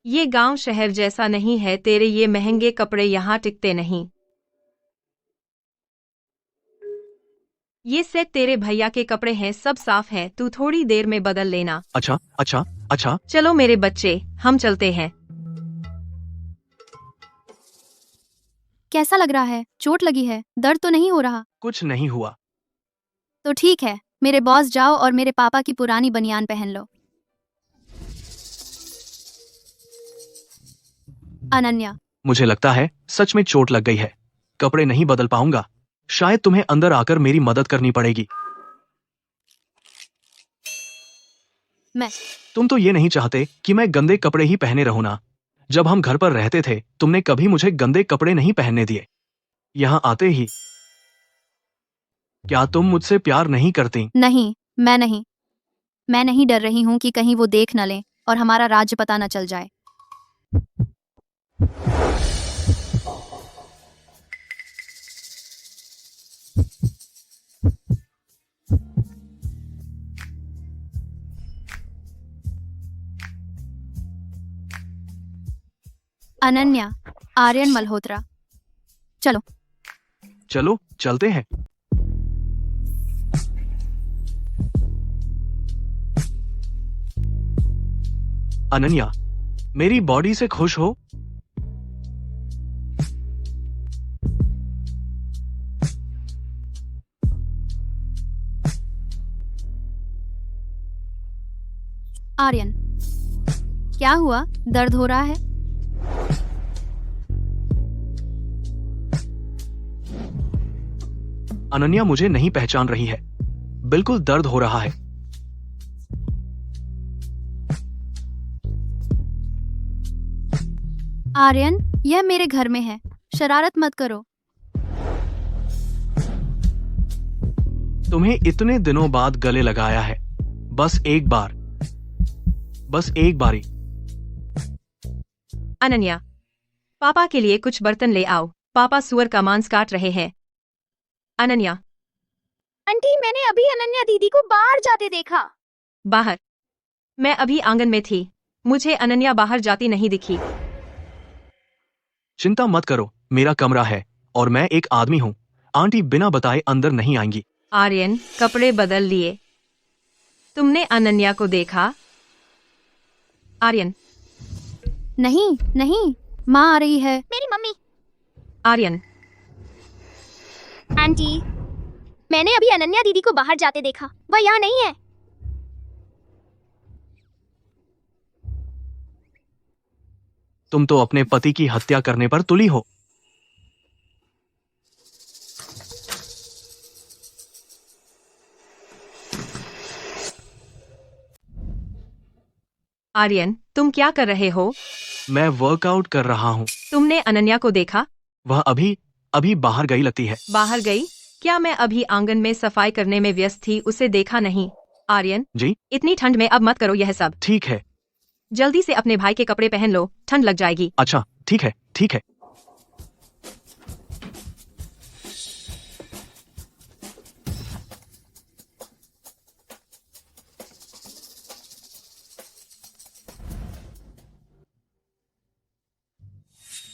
ये गांव शहर जैसा नहीं है, तेरे ये महंगे कपड़े यहाँ टिकते नहीं। ये सेट तेरे भैया के कपड़े हैं, सब साफ है, तू थोड़ी देर में बदल लेना। अच्छा अच्छा अच्छा। चलो मेरे बच्चे, हम चलते हैं। कैसा लग रहा है? चोट लगी है? दर्द तो नहीं हो रहा? कुछ नहीं हुआ। तो ठीक है, मेरे बॉस जाओ और मेरे पापा की पुरानी बनियान पहन लो। अनन्या, मुझे लगता है सच में चोट लग गई है। कपड़े नहीं बदल पाऊंगा, शायद तुम्हें अंदर आकर मेरी मदद करनी पड़ेगी। तुम तो ये नहीं चाहते कि मैं गंदे कपड़े ही पहने रहूं ना। जब हम घर पर रहते थे, तुमने कभी मुझे गंदे कपड़े नहीं पहनने दिए। यहाँ आते ही क्या तुम मुझसे प्यार नहीं करती? नहीं, मैं नहीं डर रही हूँ कि कहीं वो देख न लें और हमारा राज्य पता न चल जाए। अनन्या, आर्यन मल्होत्रा, चलो। चलो चलते हैं। अनन्या, मेरी बॉडी से खुश हो? आर्यन, क्या हुआ? दर्द हो रहा है? अनन्या मुझे नहीं पहचान रही है। बिल्कुल दर्द हो रहा है। आर्यन, यह मेरे घर में है, शरारत मत करो। तुम्हें इतने दिनों बाद गले लगाया है, बस एक बारी। अनन्या, पापा के लिए कुछ बर्तन ले आओ, पापा सुअर का मांस काट रहे हैं। अनन्या, आंटी, मैंने अभी अनन्या दीदी को बाहर जाते देखा। बाहर? मैं अभी आंगन में थी, मुझे अनन्या बाहर जाती नहीं दिखी। चिंता मत करो, मेरा कमरा है और मैं एक आदमी हूँ। आंटी बिना बताए अंदर नहीं आएंगी। आर्यन, कपड़े बदल लिए। तुमने अनन्या को देखा? आर्यन। नहीं, माँ आ रही है। मेरी मम्मी। आर्यन। आंटी, मैंने अभी अनन्या दीदी को बाहर जाते देखा, वह यहाँ नहीं है। तुम तो अपने पति की हत्या करने पर तुली हो। आर्यन, तुम क्या कर रहे हो? मैं वर्कआउट कर रहा हूँ। तुमने अनन्या को देखा? वह अभी बाहर गई लगती है। बाहर गई? क्या मैं अभी आंगन में सफाई करने में व्यस्त थी, उसे देखा नहीं? आर्यन जी? इतनी ठंड में अब मत करो यह सब। ठीक है। जल्दी से अपने भाई के कपड़े पहन लो, ठंड लग जाएगी। अच्छा ठीक है।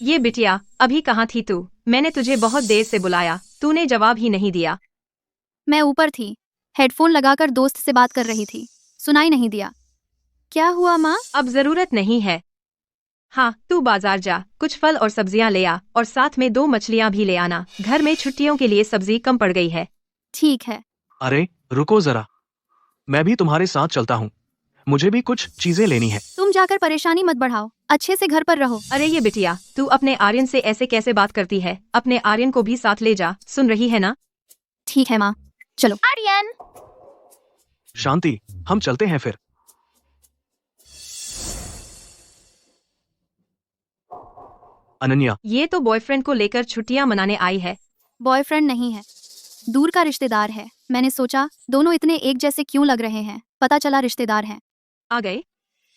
ये बिटिया, अभी कहाँ थी तू? मैंने तुझे बहुत देर से बुलाया, तूने जवाब ही नहीं दिया। मैं ऊपर थी, हेडफोन लगाकर दोस्त से बात कर रही थी, सुनाई नहीं दिया। क्या हुआ माँ? अब जरूरत नहीं है। हाँ, तू बाजार जा, कुछ फल और सब्जियां ले आ और साथ में 2 मछलियां भी ले आना। घर में छुट्टियों के लिए सब्जी कम पड़ गई है। ठीक है। अरे रुको जरा, मैं भी तुम्हारे साथ चलता हूँ। मुझे भी कुछ चीजें लेनी है। तुम जाकर परेशानी मत बढ़ाओ, अच्छे से घर पर रहो। अरे ये बिटिया, तू अपने आर्यन से ऐसे कैसे बात करती है? अपने आर्यन को भी साथ ले जा, सुन रही है ना? ठीक है माँ, चलो। आर्यन, शांति, हम चलते हैं फिर। अनन्या, ये तो बॉयफ्रेंड को लेकर छुट्टियां मनाने आई है। बॉयफ्रेंड नहीं है, दूर का रिश्तेदार है। मैंने सोचा दोनों इतने एक जैसे क्यों लग रहे हैं, पता चला रिश्तेदार हैं। आ गए?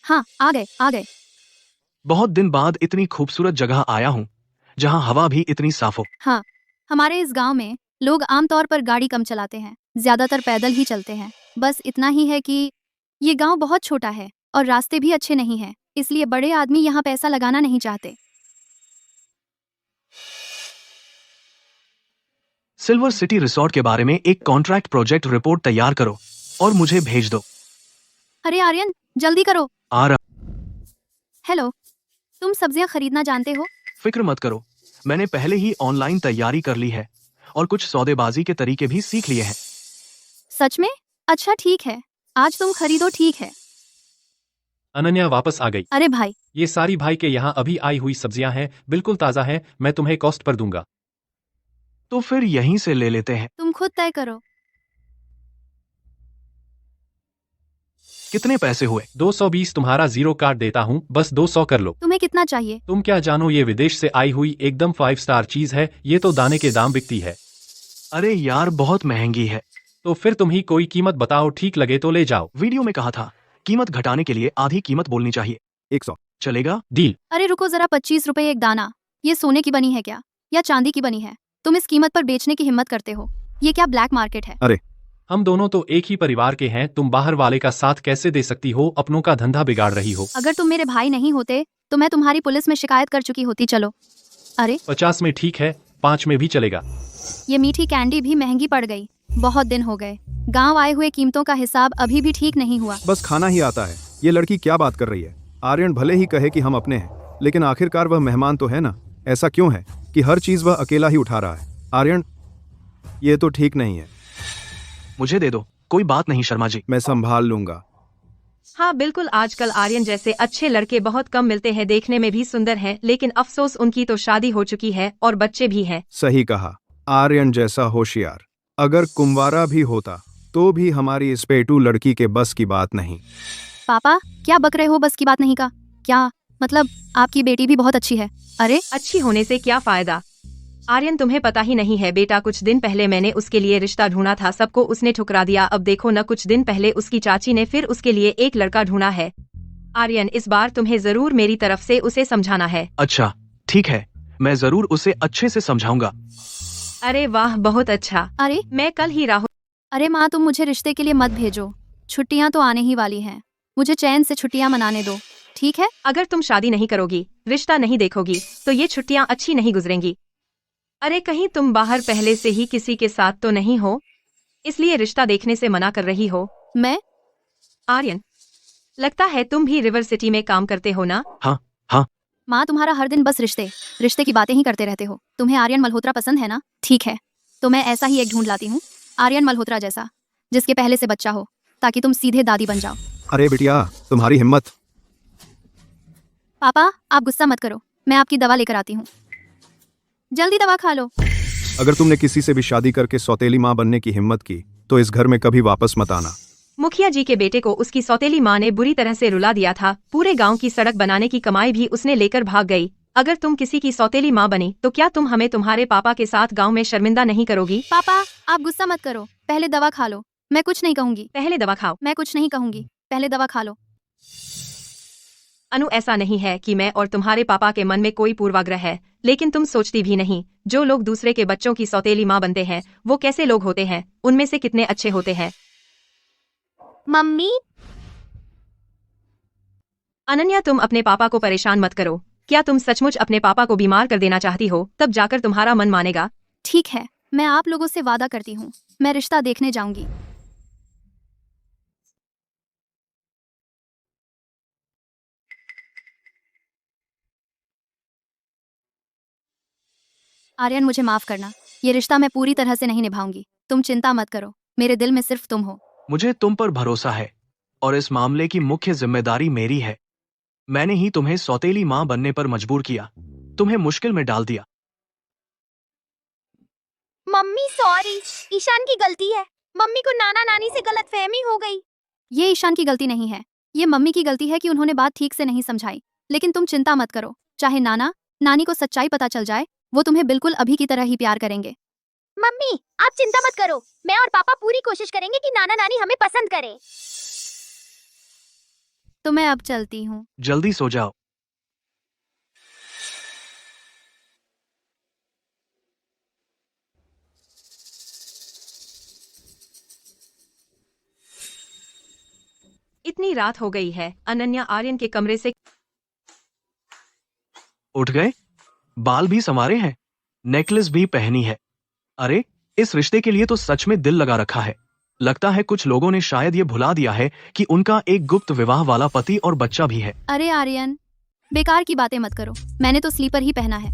हाँ, आ गए आ गए। बहुत दिन बाद इतनी खूबसूरत जगह आया हूँ जहाँ हवा भी इतनी साफ हो। हाँ, हमारे इस गांव में लोग आमतौर पर गाड़ी कम चलाते हैं, ज्यादातर पैदल ही चलते हैं। बस इतना ही है कि ये गांव बहुत छोटा है और रास्ते भी अच्छे नहीं हैं, इसलिए बड़े आदमी यहाँ पैसा लगाना नहीं चाहते। सिल्वर सिटी रिसोर्ट के बारे में एक कॉन्ट्रैक्ट प्रोजेक्ट रिपोर्ट तैयार करो और मुझे भेज दो। अरे आर्यन, जल्दी करो। आ रहा। हेलो, तुम सब्जियां खरीदना जानते हो? फिक्र मत करो, मैंने पहले ही ऑनलाइन तैयारी कर ली है और कुछ सौदेबाजी के तरीके भी सीख लिए हैं। सच में? अच्छा ठीक है, आज तुम खरीदो, ठीक है। अनन्या वापस आ गई। अरे भाई, ये सारी भाई के यहाँ अभी आई हुई सब्जियां हैं, बिल्कुल ताज़ा हैं, मैं तुम्हें कॉस्ट पर दूंगा। तो फिर यहीं से ले लेते हैं। तुम खुद तय करो। कितने पैसे हुए? 220 तुम्हारा जीरो कार्ड देता हूँ, बस 200 कर लो। तुम्हें कितना चाहिए? तुम क्या जानो, ये विदेश से आई हुई एकदम 5 स्टार चीज है, ये तो दाने के दाम बिकती है। अरे यार, बहुत महंगी है। तो फिर तुम ही कोई कीमत बताओ, ठीक लगे तो ले जाओ। वीडियो में कहा था कीमत घटाने के लिए आधी कीमत बोलनी चाहिए। 100। चलेगा? डील। अरे रुको जरा, 25 रुपए एक दाना। ये सोने की बनी है क्या या चांदी की बनी है? तुम इस कीमत पर बेचने की हिम्मत करते हो? ये क्या ब्लैक मार्केट है? हम दोनों तो एक ही परिवार के हैं, तुम बाहर वाले का साथ कैसे दे सकती हो? अपनों का धंधा बिगाड़ रही हो। अगर तुम मेरे भाई नहीं होते तो मैं तुम्हारी पुलिस में शिकायत कर चुकी होती। चलो। अरे 50 में ठीक है, 5 में भी चलेगा। ये मीठी कैंडी भी महंगी पड़ गई। बहुत दिन हो गए, गांव आए हुए कीमतों का हिसाब अभी भी ठीक नहीं हुआ। बस खाना ही आता है। ये लड़की क्या बात कर रही है? आर्यन भले ही कहे कि हम अपने हैं, लेकिन आखिरकार वह मेहमान तो है ना। ऐसा क्यों है कि हर चीज वह अकेला ही उठा रहा है? आर्यन, ये तो ठीक नहीं है। मुझे दे दो, कोई बात नहीं शर्मा जी। मैं संभाल लूंगा। हाँ बिल्कुल, आजकल आर्यन जैसे अच्छे लड़के बहुत कम मिलते हैं, देखने में भी सुंदर हैं, लेकिन अफसोस उनकी तो शादी हो चुकी है और बच्चे भी हैं। सही कहा, आर्यन जैसा होशियार अगर कुंवारा भी होता तो भी हमारी इस पेटू लड़की के बस की बात नहीं। पापा, क्या बक रहे हो? बस की बात नहीं का क्या मतलब? आपकी बेटी भी बहुत अच्छी है। अरे अच्छी होने से क्या फायदा? आर्यन, तुम्हें पता ही नहीं है बेटा, कुछ दिन पहले मैंने उसके लिए रिश्ता ढूंढा था, सबको उसने ठुकरा दिया। अब देखो न, कुछ दिन पहले उसकी चाची ने फिर उसके लिए एक लड़का ढूंढा है। आर्यन, इस बार तुम्हें जरूर मेरी तरफ से उसे समझाना है। अच्छा ठीक है, मैं जरूर उसे अच्छे से समझाऊंगा। अरे वाह, बहुत अच्छा। अरे मैं कल ही राहुल। अरे माँ, तुम मुझे रिश्ते के लिए मत भेजो। छुट्टियां तो आने ही वाली हैं, मुझे चैन से छुट्टियां मनाने दो, ठीक है? अगर तुम शादी नहीं करोगी, रिश्ता नहीं देखोगी, तो ये छुट्टियां अच्छी नहीं गुजरेंगी। अरे कहीं तुम बाहर पहले से ही किसी के साथ तो नहीं हो, इसलिए रिश्ता देखने से मना कर रही हो? मैं? आर्यन, लगता है तुम भी रिवर सिटी में काम करते हो ना? हाँ हाँ। माँ, तुम्हारा हर दिन बस रिश्ते रिश्ते की बातें ही करते रहते हो। तुम्हें आर्यन मल्होत्रा पसंद है ना? ठीक है, तो मैं ऐसा ही एक ढूंढ लाती हूँ, आर्यन मल्होत्रा जैसा, जिसके पहले से बच्चा हो, ताकि तुम सीधे दादी बन जाओ। अरे बिटिया, तुम्हारी हिम्मत। पापा, आप गुस्सा मत करो, मैं आपकी दवा लेकर आती हूँ। जल्दी दवा खा लो। अगर तुमने किसी से भी शादी करके सौतेली माँ बनने की हिम्मत की तो इस घर में कभी वापस मत आना। मुखिया जी के बेटे को उसकी सौतेली माँ ने बुरी तरह से रुला दिया था। पूरे गांव की सड़क बनाने की कमाई भी उसने लेकर भाग गई। अगर तुम किसी की सौतेली माँ बनी तो क्या तुम हमें तुम्हारे पापा के साथ गांव में शर्मिंदा नहीं करोगी? पापा, आप गुस्सा मत करो, पहले दवा खा लो। मैं कुछ नहीं कहूंगी। पहले दवा खाओ। मैं कुछ नहीं कहूंगी, पहले दवा खा लो। अनु, ऐसा नहीं है कि मैं और तुम्हारे पापा के मन में कोई पूर्वाग्रह है, लेकिन तुम सोचती भी नहीं, जो लोग दूसरे के बच्चों की सौतेली माँ बनते हैं वो कैसे लोग होते हैं, उनमें से कितने अच्छे होते हैं। मम्मी, अनन्या, तुम अपने पापा को परेशान मत करो। क्या तुम सचमुच अपने पापा को बीमार कर देना चाहती हो? तब जाकर तुम्हारा मन मानेगा। ठीक है, मैं आप लोगों से वादा करती हूँ, मैं रिश्ता देखने जाऊंगी। आर्यन, मुझे माफ करना, ये रिश्ता मैं पूरी तरह से नहीं निभाऊंगी। तुम चिंता मत करो, मेरे दिल में सिर्फ तुम हो। मुझे तुम पर भरोसा है और इस मामले की मुख्य जिम्मेदारी मेरी है। मैंने ही तुम्हें सौतेली माँ बनने पर मजबूर किया, तुम्हें मुश्किल में डाल दिया। मम्मी सॉरी, ईशान की गलती है। मम्मी को नाना नानी से गलतफहमी हो गई। ये ईशान की गलती नहीं है, ये मम्मी की गलती है कि उन्होंने बात ठीक से नहीं समझाई। लेकिन तुम चिंता मत करो, चाहे नाना नानी को सच्चाई पता चल जाए, वो तुम्हें बिल्कुल अभी की तरह ही प्यार करेंगे। मम्मी आप चिंता मत करो, मैं और पापा पूरी कोशिश करेंगे कि नाना नानी हमें पसंद करे। तो मैं अब चलती हूँ। जल्दी सो जाओ। इतनी रात हो गई है। अनन्या आर्यन के कमरे से उठ गए? बाल भी संवारे हैं, नेकलेस भी पहनी है। अरे, इस रिश्ते के लिए तो सच में दिल लगा रखा है। लगता है कुछ लोगों ने शायद ये भुला दिया है कि उनका एक गुप्त विवाह वाला पति और बच्चा भी है। अरे आर्यन, बेकार की बातें मत करो, मैंने तो स्लीपर ही पहना है।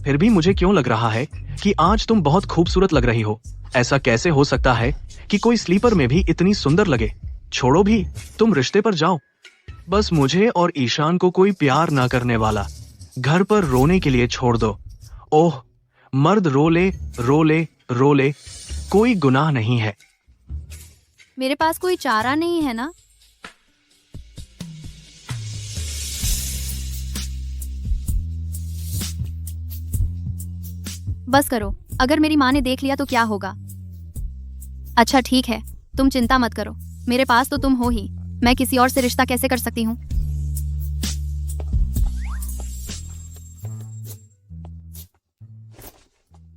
फिर भी मुझे क्यों लग रहा है कि आज तुम बहुत खूबसूरत लग रही हो। ऐसा कैसे हो सकता है कि कोई स्लीपर में भी इतनी सुंदर लगे? छोड़ो भी, तुम रिश्ते पर जाओ। बस मुझे और ईशान को कोई प्यार ना करने वाला घर पर रोने के लिए छोड़ दो। ओह, मर्द रोले रोले रोले, कोई गुनाह नहीं है। मेरे पास कोई चारा नहीं है ना? बस करो, अगर मेरी माँ ने देख लिया तो क्या होगा? अच्छा ठीक है, तुम चिंता मत करो, मेरे पास तो तुम हो ही। मैं किसी और से रिश्ता कैसे कर सकती हूँ?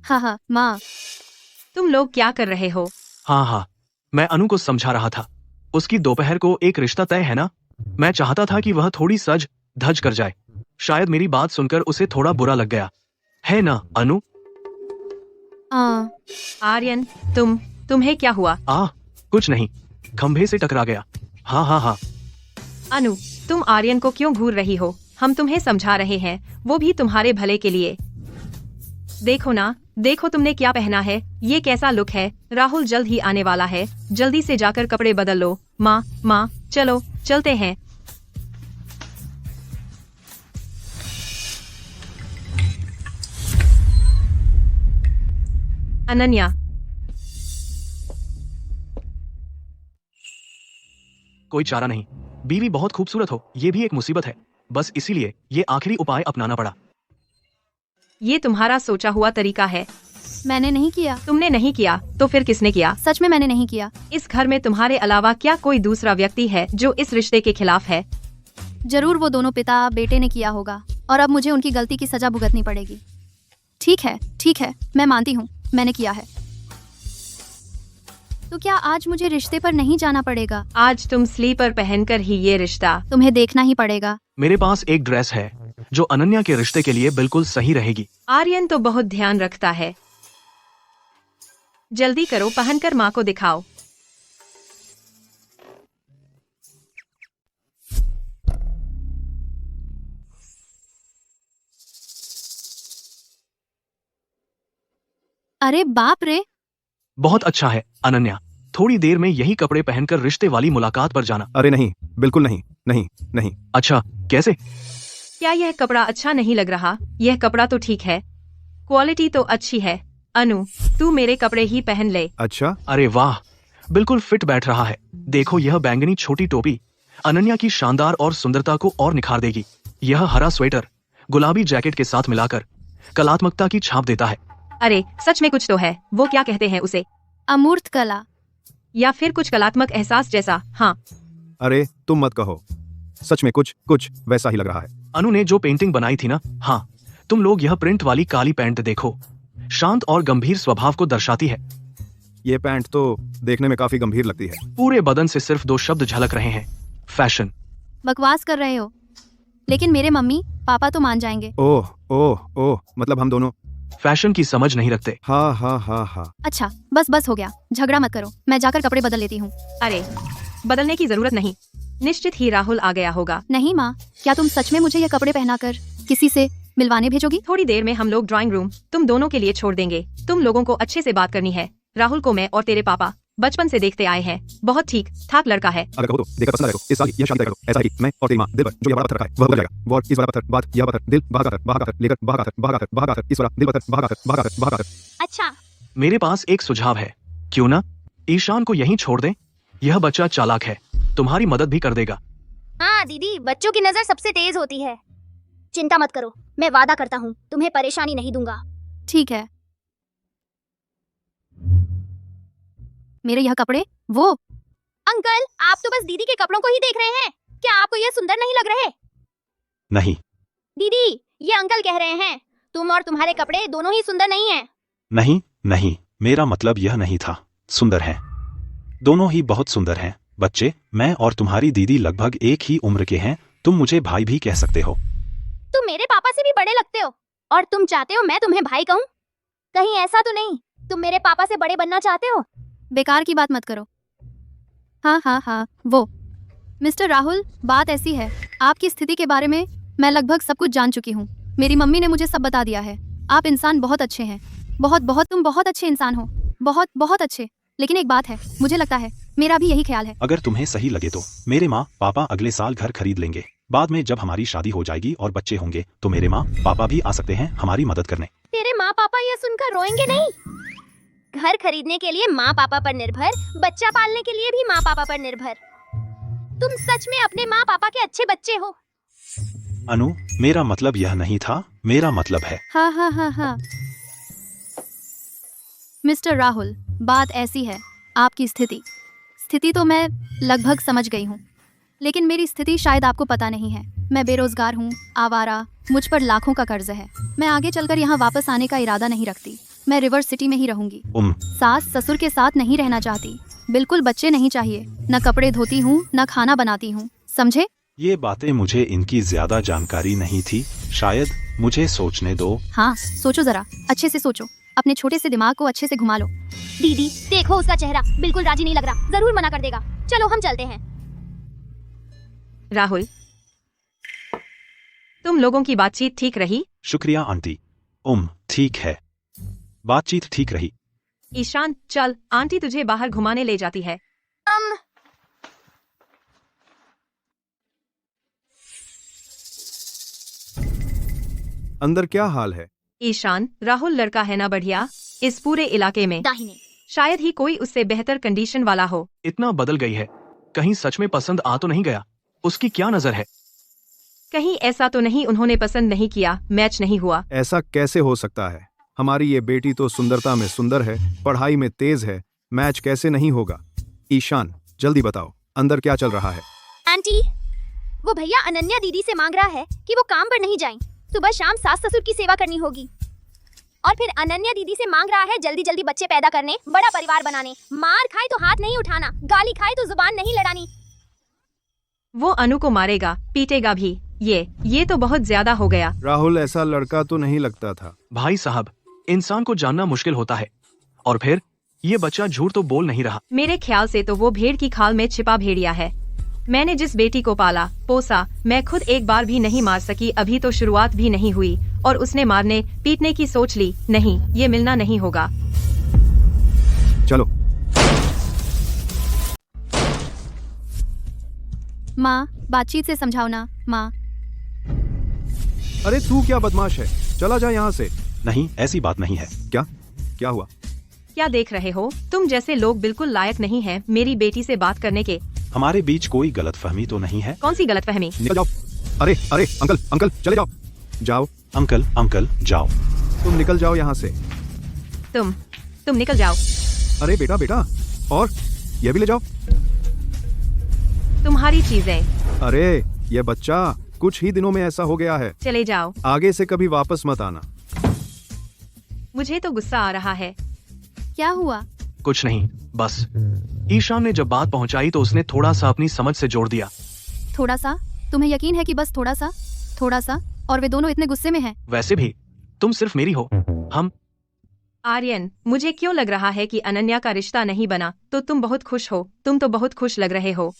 हाँ हाँ माँ। तुम लोग क्या कर रहे हो? हाँ हाँ, मैं अनु को समझा रहा था। उसकी दोपहर को एक रिश्ता तय है ना। मैं चाहता था कि वह थोड़ी सज धज कर जाए। शायद मेरी बात सुनकर उसे थोड़ा बुरा लग गया है ना अनु? आर्यन, तुम्हें क्या हुआ? कुछ नहीं, खंभे से टकरा गया। हाँ हाँ हाँ। अनु, तुम आर्यन को क्यों घूर रही हो? हम तुम्हें समझा रहे हैं, वो भी तुम्हारे भले के लिए। देखो ना, देखो तुमने क्या पहना है, ये कैसा लुक है। राहुल जल्द ही आने वाला है, जल्दी से जाकर कपड़े बदल लो। माँ, चलो चलते हैं। अनन्या, कोई चारा नहीं, बीवी बहुत खूबसूरत हो ये भी एक मुसीबत है। बस इसीलिए ये आखिरी उपाय अपनाना पड़ा। ये तुम्हारा सोचा हुआ तरीका है। मैंने नहीं किया। तुमने नहीं किया तो फिर किसने किया? सच में मैंने नहीं किया। इस घर में तुम्हारे अलावा क्या कोई दूसरा व्यक्ति है जो इस रिश्ते के खिलाफ है? जरूर वो दोनों पिता बेटे ने किया होगा और अब मुझे उनकी गलती की सजा भुगतनी पड़ेगी। ठीक है, मैं मानती हूँ मैंने किया है। तो क्या आज मुझे रिश्ते पर नहीं जाना पड़ेगा? आज तुम स्लीपर पहनकर ही ये रिश्ता। तुम्हें देखना ही पड़ेगा। मेरे पास एक ड्रेस है जो अनन्या के रिश्ते के लिए बिल्कुल सही रहेगी। आर्यन तो बहुत ध्यान रखता है। जल्दी करो, पहनकर माँ को दिखाओ। अरे बाप रे, बहुत अच्छा है अनन्या, थोड़ी देर में यही कपड़े पहनकर रिश्ते वाली मुलाकात पर जाना। अरे नहीं, बिल्कुल नहीं, नहीं नहीं। अच्छा, कैसे? क्या यह कपड़ा अच्छा नहीं लग रहा? यह कपड़ा तो ठीक है, क्वालिटी तो अच्छी है। अनु, तू मेरे कपड़े ही पहन ले। अच्छा, अरे वाह, बिल्कुल फिट बैठ रहा है। देखो यह बैंगनी छोटी टोपी अनन्या की शानदार और सुंदरता को और निखार देगी। यह हरा स्वेटर गुलाबी जैकेट के साथ मिलाकर कलात्मकता की छाप देता है। अरे सच में कुछ तो है, वो क्या कहते हैं उसे? अमूर्त कला या फिर कुछ कलात्मक एहसास जैसा। हाँ, अरे तुम मत कहो, सच में कुछ वैसा ही लग रहा है। अनु ने जो पेंटिंग बनाई थी ना, हाँ, तुम लोग यह प्रिंट वाली काली पैंट देखो, शांत और गंभीर स्वभाव को दर्शाती है। ये पैंट तो देखने में काफी गंभीर लगती है। पूरे बदन से सिर्फ 2 शब्द झलक रहे हैं, फैशन। बकवास कर रहे हो, लेकिन मेरे मम्मी पापा तो मान जाएंगे। ओह, मतलब हम दोनों फैशन की समझ नहीं रखते। हाँ। अच्छा, बस हो गया, झगड़ा मत करो, मैं जाकर कपड़े बदल लेती हूँ। अरे बदलने की जरूरत नहीं, निश्चित ही राहुल आ गया होगा। नहीं माँ, क्या तुम सच में मुझे ये कपड़े पहनाकर किसी से मिलवाने भेजोगी? थोड़ी देर में हम लोग ड्राइंग रूम तुम दोनों के लिए छोड़ देंगे। तुम लोगों को अच्छे से बात करनी है। राहुल को मैं और तेरे पापा बचपन से देखते आए हैं, बहुत ठीक ठाक लड़का है। अगर कहो तो देखकर पसंद आए तो इस साल की यह शादी तय कर दो। ऐसा है कि मैं और तेरी माँ दिल पर जो ये बड़ा पत्थर रखा है वह बदल जाएगा। वो और इस बड़ा पत्थर बात यह पत्थर दिल बहा कर लेकर बहा कर इस वाला दिल पत्थर बहा कर। अच्छा, मेरे पास एक सुझाव है, क्यों ना ईशान को यहीं छोड़ दें। यह बच्चा चालाक है, तुम्हारी मदद भी कर देगा। हाँ दीदी, बच्चों की नजर सबसे तेज होती है। चिंता मत करो, मैं वादा करता हूँ तुम्हें परेशानी नहीं दूंगा। ठीक है। मेरे यह कपड़े, वो अंकल, आप तो बस दीदी के कपड़ों को ही देख रहे हैं। क्या आपको ये सुंदर नहीं लग रहे? नहीं, दीदी, ये अंकल कह रहे हैं तुम और तुम्हारे कपड़े दोनों ही सुंदर नहीं हैं। नहीं, नहीं, मेरा मतलब यह नहीं था। सुंदर हैं, दोनों ही बहुत सुंदर हैं। बच्चे, मैं और तुम्हारी दीदी लगभग एक ही उम्र के हैं। तुम मुझे भाई भी कह सकते हो। तुम मेरे पापा से भी बड़े लगते हो और तुम चाहते हो मैं तुम्हें भाई कहूँ? कहीं ऐसा तो नहीं तुम मेरे पापा से बड़े बनना चाहते हो? बेकार की बात मत करो। हाँ, वो मिस्टर राहुल, बात ऐसी है, आपकी स्थिति के बारे में मैं लगभग सब कुछ जान चुकी हूँ। मेरी मम्मी ने मुझे सब बता दिया है। आप इंसान बहुत अच्छे हैं, बहुत तुम बहुत अच्छे इंसान हो, बहुत अच्छे। लेकिन एक बात है, मुझे लगता है मेरा भी यही ख्याल है। अगर तुम्हें सही लगे तो मेरे माँ पापा अगले साल घर खरीद लेंगे। बाद में जब हमारी शादी हो जाएगी और बच्चे होंगे तो मेरे माँ पापा भी आ सकते हैं हमारी मदद करने। तेरे माँ पापा ये सुनकर रोएंगे नहीं? घर खरीदने के लिए माँ पापा पर निर्भर, बच्चा पालने के लिए भी माँ पापा पर निर्भर। तुम सच में अपने माँ पापा के अच्छे बच्चे हो। अनु, मेरा मतलब यह नहीं था। मेरा मतलब है हाँ। मिस्टर राहुल, बात ऐसी है, आपकी स्थिति तो मैं लगभग समझ गई हूँ, लेकिन मेरी स्थिति शायद आपको पता नहीं है। मैं बेरोजगार हूँ, आवारा, मुझ पर लाखों का कर्ज है। मैं आगे चलकर यहाँ वापस आने का इरादा नहीं रखती। मैं रिवर सिटी में ही रहूंगी। सास ससुर के साथ नहीं रहना चाहती। बिल्कुल बच्चे नहीं चाहिए। न कपड़े धोती हूँ, न खाना बनाती हूँ, समझे? ये बातें मुझे इनकी ज्यादा जानकारी नहीं थी। शायद मुझे सोचने दो। हाँ, सोचो जरा, अच्छे से सोचो। अपने छोटे से दिमाग को अच्छे से घुमा लो। दीदी, देखो उसका चेहरा बिल्कुल राजी नहीं लग रहा। जरूर मना कर देगा। चलो हम चलते हैं। राहुल, तुम लोगों की बातचीत ठीक रही? शुक्रिया आंटी। ठीक है, बातचीत ठीक रही। ईशान, चल, आंटी तुझे बाहर घुमाने ले जाती है। अंदर क्या हाल है? ईशान, राहुल लड़का है ना बढ़िया, इस पूरे इलाके में दाहिने। शायद ही कोई उससे बेहतर कंडीशन वाला हो। इतना बदल गई है, कहीं सच में पसंद आ तो नहीं गया? उसकी क्या नजर है? कहीं ऐसा तो नहीं उन्होंने पसंद नहीं किया, मैच नहीं हुआ? ऐसा कैसे हो सकता है? हमारी ये बेटी तो सुंदरता में सुंदर है, पढ़ाई में तेज है, मैच कैसे नहीं होगा? ईशान, जल्दी बताओ, अंदर क्या चल रहा है? आंटी, वो भैया अनन्या दीदी से मांग रहा है कि वो काम पर नहीं जाएं। सुबह शाम सास ससुर की सेवा करनी होगी। और फिर अनन्या दीदी से मांग रहा है जल्दी जल्दी बच्चे पैदा करने, बड़ा परिवार बनाने। मार खाए तो हाथ नहीं उठाना, गाली खाए तो जुबान नहीं लड़ानी। वो अनु को मारेगा, पीटेगा भी। ये तो बहुत ज्यादा हो गया। राहुल, ऐसा लड़का तो नहीं लगता था। भाई साहब, इंसान को जानना मुश्किल होता है। और फिर ये बच्चा झूठ तो बोल नहीं रहा। मेरे ख्याल से तो वो भेड़ की खाल में छिपा भेड़िया है। मैंने जिस बेटी को पाला पोसा, मैं खुद एक बार भी नहीं मार सकी। अभी तो शुरुआत भी नहीं हुई और उसने मारने पीटने की सोच ली। नहीं, ये मिलना नहीं होगा। चलो। माँ, बातचीत से समझाओ ना माँ। अरे तू क्या बदमाश है, चला जा यहाँ से। नहीं, ऐसी बात नहीं है। क्या हुआ? क्या देख रहे हो? तुम जैसे लोग बिल्कुल लायक नहीं हैं मेरी बेटी से बात करने के। हमारे बीच कोई गलतफहमी तो नहीं है? कौन सी गलतफहमी? निकल जाओ। अरे अंकल चले जाओ। अंकल जाओ। तुम निकल जाओ यहाँ से। तुम निकल जाओ। अरे बेटा, और ये भी ले जाओ। तुम्हारी चीजें। अरे ये बच्चा कुछ ही दिनों में ऐसा हो गया है। चले जाओ। आगे से कभी वापस मत आना। मुझे तो गुस्सा आ रहा है। क्या हुआ? कुछ नहीं, बस ईशान ने जब बात पहुंचाई तो उसने थोड़ा सा अपनी समझ से जोड़ दिया। थोड़ा सा? तुम्हें यकीन है कि बस थोड़ा सा? और वे दोनों इतने गुस्से में हैं? वैसे भी तुम सिर्फ मेरी हो। हम आर्यन, मुझे क्यों लग रहा है कि अनन्या का रिश्ता नहीं बना तो तुम बहुत खुश हो। तुम तो बहुत खुश लग रहे हो।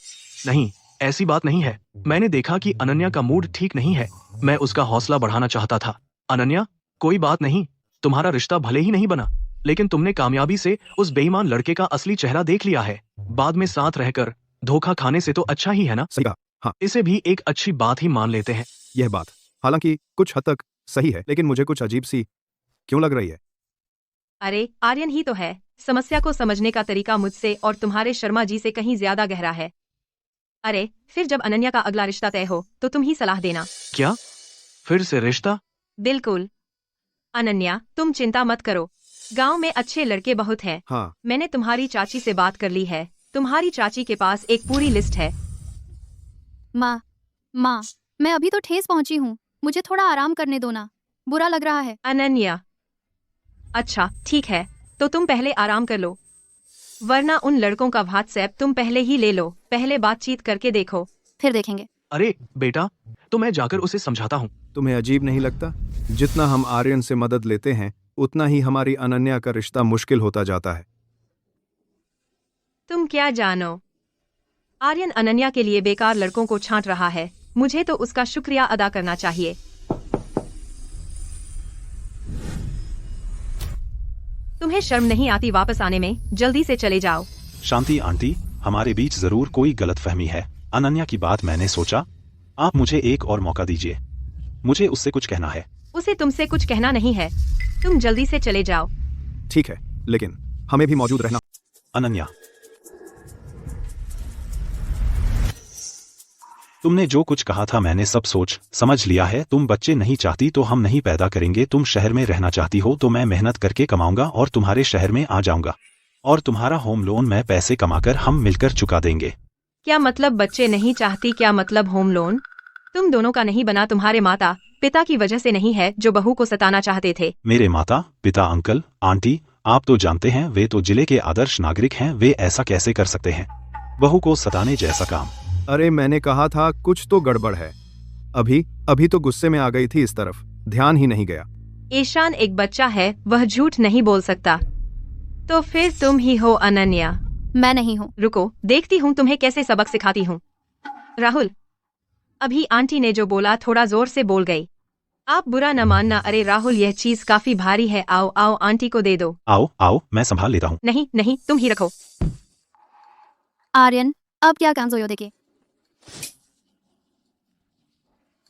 नहीं, ऐसी बात नहीं है। मैंने देखा कि अनन्या का मूड ठीक नहीं है। मैं उसका हौसला बढ़ाना चाहता था। अनन्या, कोई बात नहीं, तुम्हारा रिश्ता भले ही नहीं बना, लेकिन तुमने कामयाबी से उस बेईमान लड़के का असली चेहरा देख लिया है। बाद में साथ रहकर धोखा खाने से तो अच्छा ही है ना। सही कहा। हाँ, इसे भी एक अच्छी बात ही मान लेते हैं। यह बात हालांकि कुछ हद तक सही है, लेकिन मुझे कुछ अजीब सी क्यों लग रही है। अरे आर्यन ही तो है। समस्या को समझने का तरीका मुझसे और तुम्हारे शर्मा जी से कहीं ज्यादा गहरा है। अरे फिर जब अनन्या का अगला रिश्ता तय हो तो तुम ही सलाह देना। क्या फिर से रिश्ता? बिल्कुल। अनन्या तुम चिंता मत करो, गांव में अच्छे लड़के बहुत हैं। हाँ, मैंने तुम्हारी चाची से बात कर ली है। तुम्हारी चाची के पास एक पूरी लिस्ट है। माँ, मैं अभी तो ठेस पहुंची हूँ, मुझे थोड़ा आराम करने दो ना, बुरा लग रहा है। अनन्या अच्छा ठीक है, तो तुम पहले आराम कर लो, वरना उन लड़कों का व्हाट्सएप तुम पहले ही ले लो। पहले बातचीत करके देखो। फिर देखेंगे। अरे बेटा, तो मैं जाकर उसे समझाता हूँ। तुम्हें अजीब नहीं लगता? जितना हम आर्यन से मदद लेते हैं उतना ही हमारी अनन्या का रिश्ता मुश्किल होता जाता है। तुम क्या जानो, आर्यन अनन्या के लिए बेकार लड़कों को छांट रहा है। मुझे तो उसका शुक्रिया अदा करना चाहिए। तुम्हें शर्म नहीं आती वापस आने में? जल्दी से चले जाओ। शांति आंटी, हमारे बीच जरूर कोई गलतफहमी है। अनन्या की बात मैंने सोचा, आप मुझे एक और मौका दीजिए, मुझे उससे कुछ कहना है। उसे तुमसे कुछ कहना नहीं है, तुम जल्दी से चले जाओ। ठीक है, लेकिन हमें भी मौजूद रहना। अनन्या, तुमने जो कुछ कहा था मैंने सब सोच समझ लिया है। तुम बच्चे नहीं चाहती तो हम नहीं पैदा करेंगे। तुम शहर में रहना चाहती हो तो मैं मेहनत करके कमाऊंगा और तुम्हारे शहर में आ जाऊंगा, और तुम्हारा होम लोन मैं पैसे कमाकर हम मिलकर चुका देंगे। क्या मतलब बच्चे नहीं चाहती? क्या मतलब होम लोन? तुम दोनों का नहीं बना तुम्हारे माता पिता की वजह से नहीं है जो बहू को सताना चाहते थे। मेरे माता पिता, अंकल आंटी, आप तो जानते हैं वे तो जिले के आदर्श नागरिक हैं। वे ऐसा कैसे कर सकते हैं, बहू को सताने जैसा काम। अरे मैंने कहा था कुछ तो गड़बड़ है। अभी तो गुस्से में आ गई थी, इस तरफ ध्यान ही नहीं गया। ईशान एक बच्चा है, वह झूठ नहीं बोल सकता। तो फिर तुम ही हो अनन्या? मैं नहीं हूँ। रुको, देखती हूँ तुम्हें कैसे सबक सिखाती हूँ। राहुल, अभी आंटी ने जो बोला थोड़ा जोर से बोल गई, आप बुरा न मानना। अरे राहुल, यह चीज काफी भारी है, आओ आओ आंटी को दे दो। आओ आओ, मैं संभाल लेता हूँ। नहीं नहीं, तुम ही रखो। आर्यन, अब क्या काम जोयो देखे?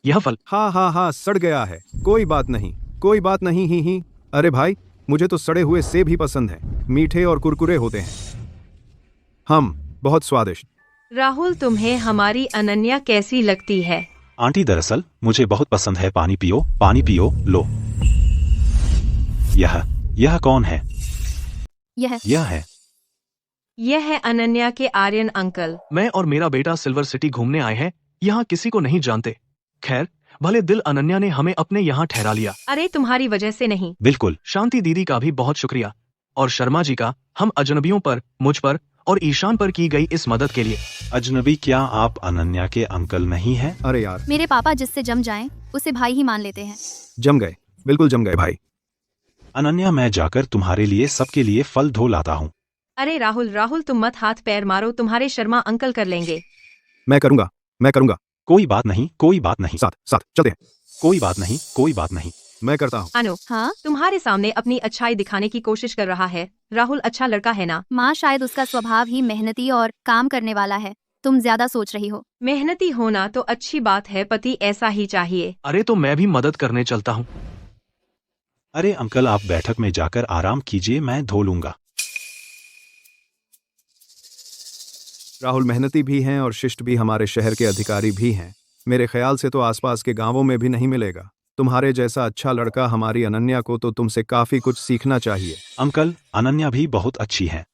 यह फल हाँ, सड़ गया है। कोई बात नहीं ही। अरे भाई, मुझे तो सड़े हुए सेब ही पसंद हैं, मीठे और कुरकुरे होते हैं। बहुत स्वादिष्ट। राहुल, तुम्हें हमारी अनन्या कैसी लगती है? आंटी दरअसल मुझे बहुत पसंद है। पानी पियो, लो। यह कौन है? यह है अनन्या के आर्यन अंकल। मैं और मेरा बेटा सिल्वर सिटी घूमने आए हैं, यहाँ किसी को नहीं जानते। खैर, भले दिल अनन्या ने हमें अपने यहाँ ठहरा लिया। अरे तुम्हारी वजह से नहीं। बिल्कुल। शांति दीदी का भी बहुत शुक्रिया, और शर्मा जी का, हम अजनबियों पर, मुझ पर और ईशान पर की गई इस मदद के लिए। अजनबी? क्या आप अनन्या के अंकल नहीं हैं? अरे यार, मेरे पापा जिससे जम जाएं, उसे भाई ही मान लेते हैं। जम गए, बिल्कुल जम गए भाई। अनन्या, मैं जाकर तुम्हारे लिए सबके लिए फल धो लाता हूँ। अरे राहुल तुम मत हाथ पैर मारो, तुम्हारे शर्मा अंकल कर लेंगे। मैं करूंगा। कोई बात नहीं। साथ चलते हैं। कोई बात नहीं। मैं करता हूँ। अनु, हाँ तुम्हारे सामने अपनी अच्छाई दिखाने की कोशिश कर रहा है। राहुल अच्छा लड़का है ना? माँ, शायद उसका स्वभाव ही मेहनती और काम करने वाला है, तुम ज्यादा सोच रही हो। मेहनती होना तो अच्छी बात है, पति ऐसा ही चाहिए। अरे तो मैं भी मदद करने चलता हूँ। अरे अंकल, आप बैठक में जाकर आराम कीजिए, मैं धो लूंगा। राहुल मेहनती भी हैं और शिष्ट भी, हमारे शहर के अधिकारी भी हैं। मेरे ख्याल से तो आसपास के गांवों में भी नहीं मिलेगा। तुम्हारे जैसा अच्छा लड़का हमारी अनन्या को तो तुमसे काफी कुछ सीखना चाहिए। अंकल, अनन्या भी बहुत अच्छी है।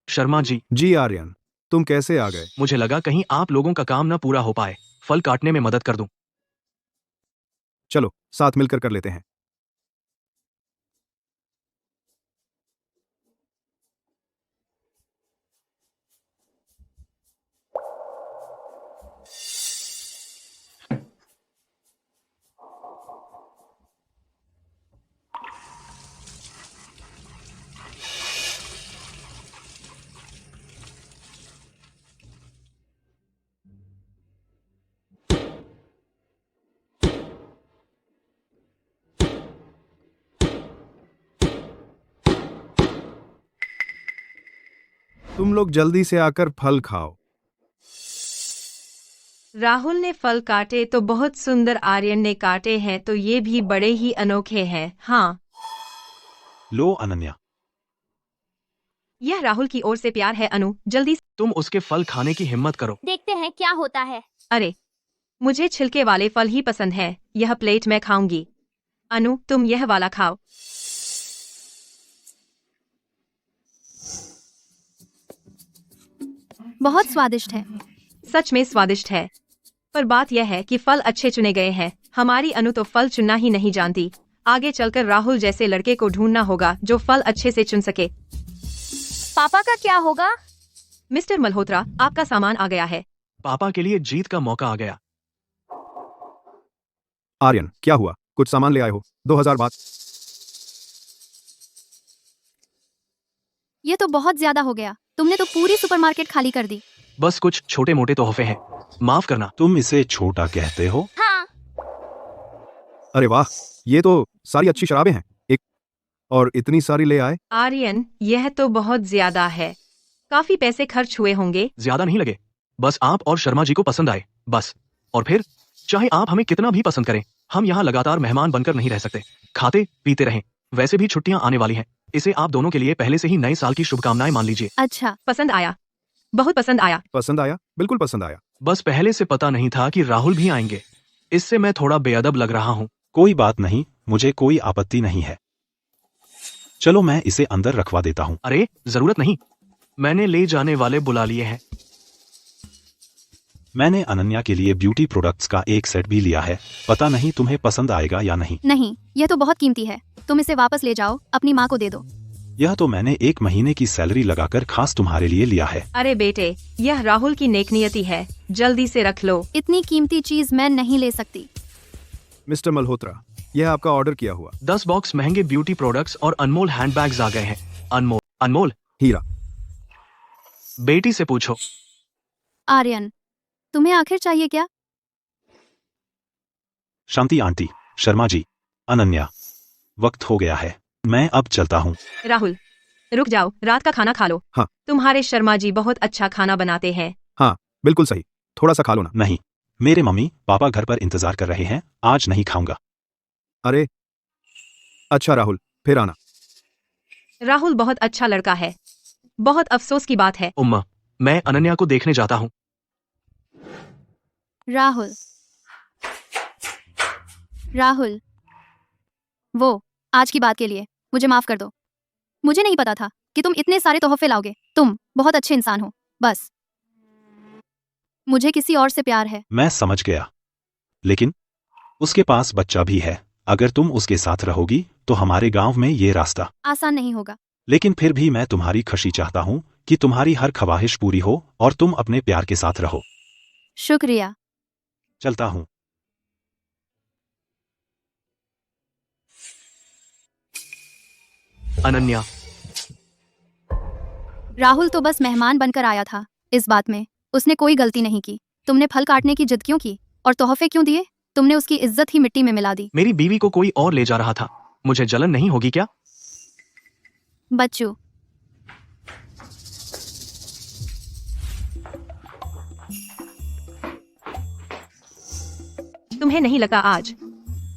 शर्मा जी, जी आर्यन, तुम कैसे आ गए? मुझे लगा कहीं आप लोगों का काम न पूरा हो पाए, फल काटने में मदद कर दूं। चलो साथ मिलकर कर लेते हैं। तुम लोग जल्दी से आकर फल खाओ। राहुल ने फल काटे तो बहुत सुंदर, आर्यन ने काटे हैं तो ये भी बड़े ही अनोखे हैं। हाँ, लो अनन्या, यह राहुल की ओर से प्यार है। अनु, जल्दी तुम उसके फल खाने की हिम्मत करो। देखते हैं क्या होता है। अरे, मुझे छिलके वाले फल ही पसंद है। यह प्लेट मैं खाऊंगी। अनु, तुम यह वाला खाओ। बहुत स्वादिष्ट है। सच में स्वादिष्ट है, पर बात यह है कि फल अच्छे चुने गए हैं। हमारी अनु तो फल चुनना ही नहीं जानती। आगे चलकर राहुल जैसे लड़के को ढूंढना होगा जो फल अच्छे से चुन सके। पापा का क्या होगा? मिस्टर मल्होत्रा, आपका सामान आ गया है। पापा के लिए जीत का मौका आ गया। आर्यन, क्या हुआ? कुछ सामान ले आए हो? 2000 बात। ये तो बहुत ज्यादा हो गया। तुमने तो पूरी सुपरमार्केट खाली कर दी। बस कुछ छोटे मोटे तोहफे हैं, माफ करना। तुम इसे छोटा कहते हो? हाँ, अरे वाह, ये तो सारी अच्छी शराबें हैं। एक और इतनी सारी ले आए। आर्यन, यह तो बहुत ज्यादा है। काफी पैसे खर्च हुए होंगे। ज्यादा नहीं लगे, बस आप और शर्मा जी को पसंद आए, बस। और फिर चाहे आप हमें कितना भी पसंद करें, हम यहाँ लगातार मेहमान बनकर नहीं रह सकते। खाते पीते रहें। वैसे भी छुट्टियां आने वाली हैं। इसे आप दोनों के लिए पहले से ही नए साल की शुभकामनाएं मान लीजिए। अच्छा, पसंद आया, बहुत पसंद आया। पसंद आया? बिल्कुल पसंद आया। बस पहले से पता नहीं था कि राहुल भी आएंगे, इससे मैं थोड़ा बेअदब लग रहा हूँ। कोई बात नहीं, मुझे कोई आपत्ति नहीं है। चलो मैं इसे अंदर रखवा देता हूँ। अरे जरूरत नहीं, मैंने ले जाने वाले बुला लिए हैं। मैंने अनन्या के लिए ब्यूटी प्रोडक्ट्स का एक सेट भी लिया है। पता नहीं तुम्हें पसंद आएगा या नहीं। नहीं, यह तो बहुत कीमती है। तुम इसे वापस ले जाओ, अपनी माँ को दे दो। यह तो मैंने 1 महीने की सैलरी लगाकर खास तुम्हारे लिए लिया है। अरे बेटे, यह राहुल की नेकनियति है, जल्दी से रख लो। इतनी कीमती चीज मैं नहीं ले सकती। मिस्टर मल्होत्रा, यह आपका ऑर्डर किया हुआ 10 बॉक्स महंगे ब्यूटी प्रोडक्ट्स और अनमोल हैंडबैग्स आ गए हैं। अनमोल अनमोल हीरा। बेटी से पूछो। आर्यन, तुम्हें आखिर चाहिए क्या? शांति आंटी, शर्मा जी, अनन्या, वक्त हो गया है, मैं अब चलता हूँ। राहुल, रुक जाओ, रात का खाना खा लो। हाँ। तुम्हारे शर्मा जी बहुत अच्छा खाना बनाते हैं। हाँ, बिल्कुल सही। थोड़ा सा खा लो ना। नहीं, मेरे मम्मी पापा घर पर इंतजार कर रहे हैं, आज नहीं खाऊंगा। अरे अच्छा राहुल, फिर आना। राहुल बहुत अच्छा लड़का है। बहुत अफसोस की बात है। उम्मा, मैं अनन्या को देखने जाता हूँ। राहुल, राहुल, वो आज की बात के लिए मुझे माफ कर दो। मुझे नहीं पता था कि तुम इतने सारे तोहफे लाओगे। तुम बहुत अच्छे इंसान हो। बस मुझे किसी और से प्यार है। मैं समझ गया, लेकिन उसके पास बच्चा भी है। अगर तुम उसके साथ रहोगी तो हमारे गांव में ये रास्ता आसान नहीं होगा। लेकिन फिर भी मैं तुम्हारी खुशी चाहता हूँ कि तुम्हारी हर ख्वाहिश पूरी हो और तुम अपने प्यार के साथ रहो। शुक्रिया। चलता हूँ। अनन्या, राहुल तो बस मेहमान बनकर आया था। इस बात में उसने कोई गलती नहीं की। तुमने फल काटने की जिद क्यों की और तोहफे क्यों दिए? तुमने उसकी इज्जत ही मिट्टी में मिला दी। मेरी बीवी को कोई और ले जा रहा था, मुझे जलन नहीं होगी क्या? बच्चू, तुम्हें नहीं लगा आज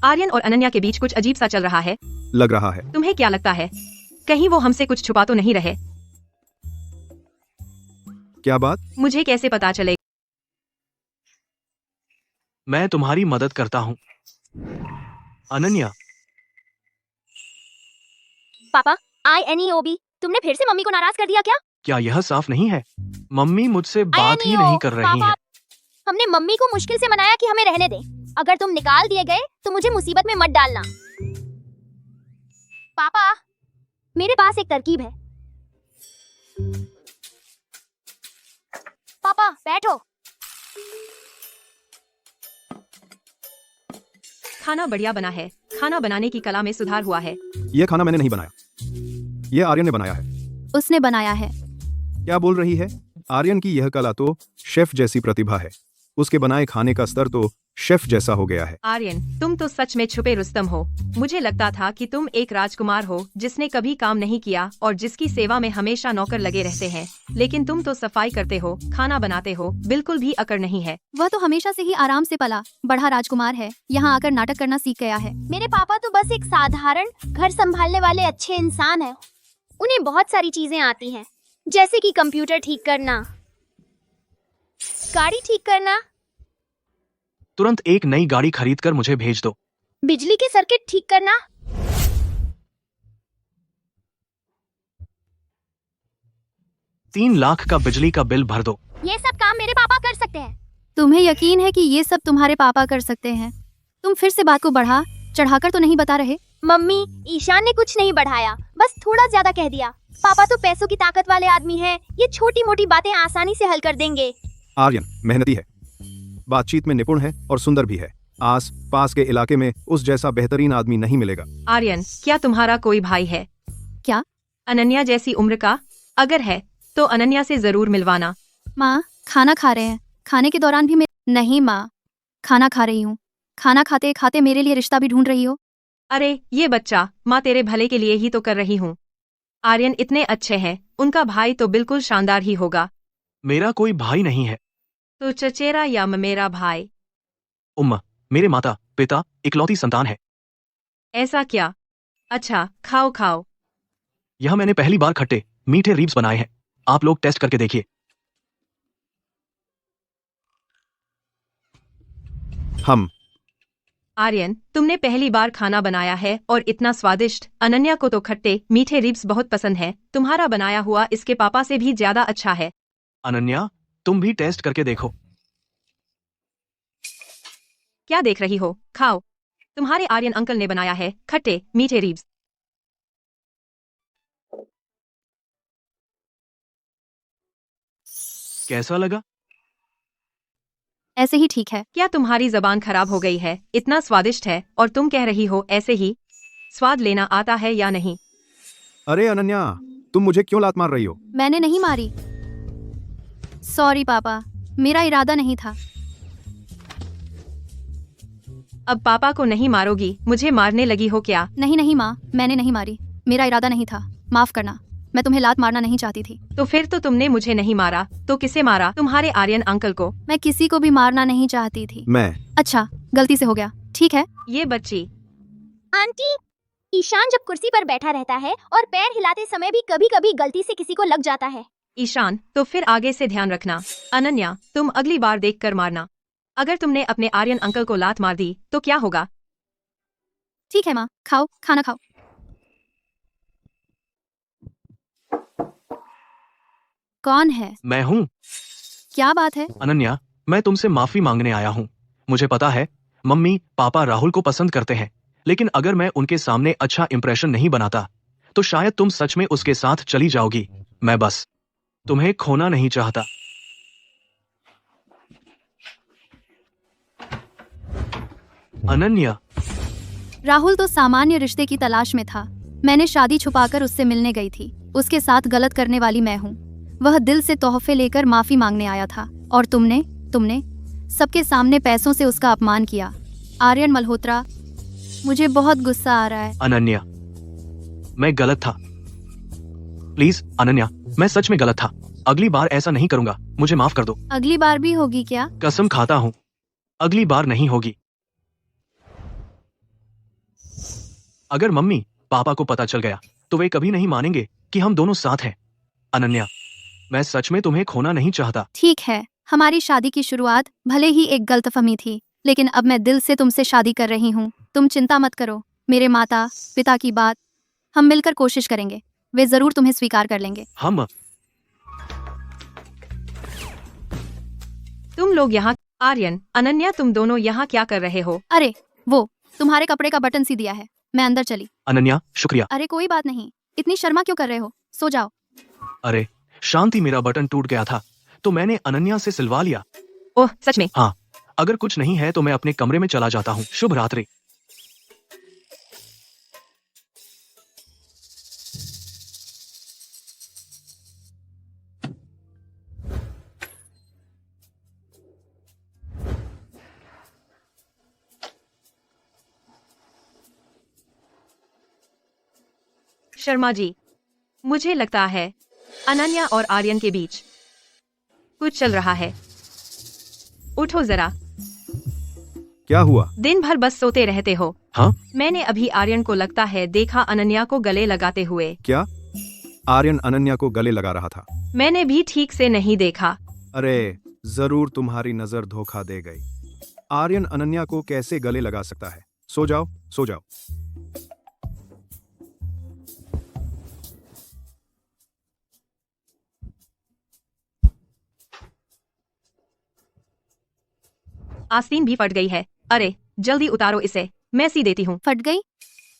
आर्यन और अनन्या के बीच कुछ अजीब सा चल रहा है? लग रहा है। तुम्हें क्या लगता है, कहीं वो हमसे कुछ छुपा तो नहीं रहे? क्या बात? मुझे कैसे पता चले? मैं तुम्हारी मदद करता हूँ। अनन्या, पापा, INEOB, तुमने फिर से मम्मी को नाराज कर दिया क्या? क्या यह साफ नहीं है? मम्मी मुझसे बात ही INEO, नहीं कर रही पापा, हैं। हमने मम्मी को मुश्किल से मनाया कि हमें रहने दे। अगर तुम निकाल दिए गए तो मुझे मुसीबत में मत डालना। पापा, मेरे पास एक तरकीब है। पापा, बैठो। खाना बढ़िया बना है। खाना बनाने की कला में सुधार हुआ है। यह खाना मैंने नहीं बनाया, यह आर्यन ने बनाया है। उसने बनाया है। क्या बोल रही है? आर्यन की यह कला तो शेफ जैसी प्रतिभा है। उसके बनाए खाने का स्तर तो शेफ जैसा हो गया है। आर्यन, तुम तो सच में छुपे रुस्तम हो। मुझे लगता था कि तुम एक राजकुमार हो जिसने कभी काम नहीं किया और जिसकी सेवा में हमेशा नौकर लगे रहते हैं, लेकिन तुम तो सफाई करते हो, खाना बनाते हो, बिल्कुल भी अकड़ नहीं है। वह तो हमेशा से ही आराम से पला बढ़ा राजकुमार है, यहाँ आकर नाटक करना सीख गया है। मेरे पापा तो बस एक साधारण घर संभालने वाले अच्छे इंसान हैं। उन्हें बहुत सारी चीजें आती हैं, जैसे कि कंप्यूटर ठीक करना, गाड़ी ठीक करना, तुरंत एक नई गाड़ी खरीद कर मुझे भेज दो। बिजली के सर्किट ठीक करना। 3 लाख का बिजली का बिल भर दो। ये सब काम मेरे पापा कर सकते हैं। तुम्हें यकीन है कि ये सब तुम्हारे पापा कर सकते हैं? तुम फिर से बात को बढ़ा चढ़ाकर तो नहीं बता रहे? मम्मी, ईशान ने कुछ नहीं बढ़ाया, बस थोड़ा ज्यादा कह दिया। पापा तो पैसों की ताकत वाले आदमी हैं, ये छोटी मोटी बातें आसानी से हल कर देंगे। आर्यन मेहनती है, बातचीत में निपुण है और सुंदर भी है। आस पास के इलाके में उस जैसा बेहतरीन आदमी नहीं मिलेगा। आर्यन, क्या तुम्हारा कोई भाई है? क्या? अनन्या जैसी उम्र का? अगर है तो अनन्या से जरूर मिलवाना। माँ, खाना खा रहे हैं। खाने के दौरान भी मैं नहीं माँ, खाना खा रही हूँ। खाना खाते खाते मेरे लिए रिश्ता भी ढूंढ रही हो? अरे ये बच्चा, माँ तेरे भले के लिए ही तो कर रही हूँ। आर्यन इतने अच्छे हैं, उनका भाई तो बिल्कुल शानदार ही होगा। मेरा कोई भाई नहीं है। तो चचेरा या मेरा भाई? उम्मा, मेरे माता पिता इकलौती संतान है। ऐसा क्या? अच्छा, खाओ खाओ। यह मैंने पहली बार खट्टे मीठे रिब्स बनाए हैं। आप लोग टेस्ट करके देखिए। हम आर्यन, तुमने पहली बार खाना बनाया है और इतना स्वादिष्ट। अनन्या को तो खट्टे मीठे रिब्स बहुत पसंद है। तुम्हारा बनाया हुआ इसके पापा से भी ज्यादा अच्छा है। अनन्या, तुम भी टेस्ट करके देखो। क्या देख रही हो? खाओ। तुम्हारे आर्यन अंकल ने बनाया है खट्टे मीठे रिब्स। कैसा लगा? ऐसे ही ठीक है। क्या तुम्हारी जबान खराब हो गई है? इतना स्वादिष्ट है और तुम कह रही हो ऐसे ही। स्वाद लेना आता है या नहीं? अरे अनन्या, तुम मुझे क्यों लात मार रही हो? मैंने नहीं मारी। सॉरी पापा, मेरा इरादा नहीं था। अब पापा को नहीं मारोगी? मुझे मारने लगी हो क्या? नहीं नहीं माँ, मैंने नहीं मारी। मेरा इरादा नहीं था, माफ करना। मैं तुम्हें लात मारना नहीं चाहती थी। तो फिर तो तुमने मुझे नहीं मारा, तो किसे मारा? तुम्हारे आर्यन अंकल को। मैं किसी को भी मारना नहीं चाहती थी। मैं अच्छा, गलती से हो गया। ठीक है। ये बच्ची। आंटी, ईशान जब कुर्सी पर बैठा रहता है और पैर हिलाते समय भी कभी कभी गलती से किसी को लग जाता है। ईशान, तो फिर आगे से ध्यान रखना। अनन्या, तुम अगली बार देख कर मारना। अगर तुमने अपने आर्यन अंकल को लात मार दी तो क्या होगा? ठीक है माँ, खाओ, खाना खाओ। कौन है? मैं हूँ। क्या बात है? अनन्या, मैं तुमसे माफी मांगने आया हूँ। मुझे पता है मम्मी पापा राहुल को पसंद करते हैं, लेकिन अगर मैं उनके सामने अच्छा इंप्रेशन नहीं बनाता तो शायद तुम सच में उसके साथ चली जाओगी। मैं बस तुम्हें खोना नहीं चाहता। अनन्या, राहुल तो सामान्य रिश्ते की तलाश में था। मैंने शादी छुपाकर उससे मिलने गई थी। उसके साथ गलत करने वाली मैं हूँ। वह दिल से तोहफे लेकर माफी मांगने आया था और तुमने तुमने सबके सामने पैसों से उसका अपमान किया। आर्यन मल्होत्रा, मुझे बहुत गुस्सा आ रहा है। अनन्या, मैं गलत था। प्लीज अनन्या, मैं सच में गलत था। अगली बार ऐसा नहीं करूंगा। मुझे माफ कर दो। अगली बार भी होगी क्या? कसम खाता हूँ, अगली बार नहीं होगी। अगर मम्मी पापा को पता चल गया तो वे कभी नहीं मानेंगे कि हम दोनों साथ हैं। अनन्या, मैं सच में तुम्हें खोना नहीं चाहता। ठीक है, हमारी शादी की शुरुआत भले ही एक गलतफहमी थी, लेकिन अब मैं दिल से तुमसे शादी कर रही हूँ। तुम चिंता मत करो। मेरे माता पिता की बात हम मिलकर कोशिश करेंगे। वे जरूर तुम्हें स्वीकार कर लेंगे। हम तुम लोग यहाँ। आर्यन, अनन्या, तुम दोनों यहाँ क्या कर रहे हो? अरे वो तुम्हारे कपड़े का बटन सी दिया है, मैं अंदर चली। अनन्या, शुक्रिया। अरे कोई बात नहीं, इतनी शर्मा क्यों कर रहे हो? सो जाओ। अरे शांति, मेरा बटन टूट गया था तो मैंने अनन्या से सिलवा लिया। ओह सच में? हाँ, अगर कुछ नहीं है तो मैं अपने कमरे में चला जाता हूँ। शुभ रात्रि। शर्मा जी, मुझे लगता है अनन्या और आर्यन के बीच कुछ चल रहा है। उठो जरा, क्या हुआ? दिन भर बस सोते रहते हो। हाँ? मैंने अभी आर्यन को लगता है देखा अनन्या को गले लगाते हुए। क्या? आर्यन अनन्या को गले लगा रहा था? मैंने भी ठीक से नहीं देखा। अरे जरूर तुम्हारी नजर धोखा दे गई। आर्यन अनन्या को कैसे गले लगा सकता है? सो जाओ, सो जाओ। आस्तीन भी फट गई है। अरे जल्दी उतारो इसे, मैं सी देती हूँ। फट गई?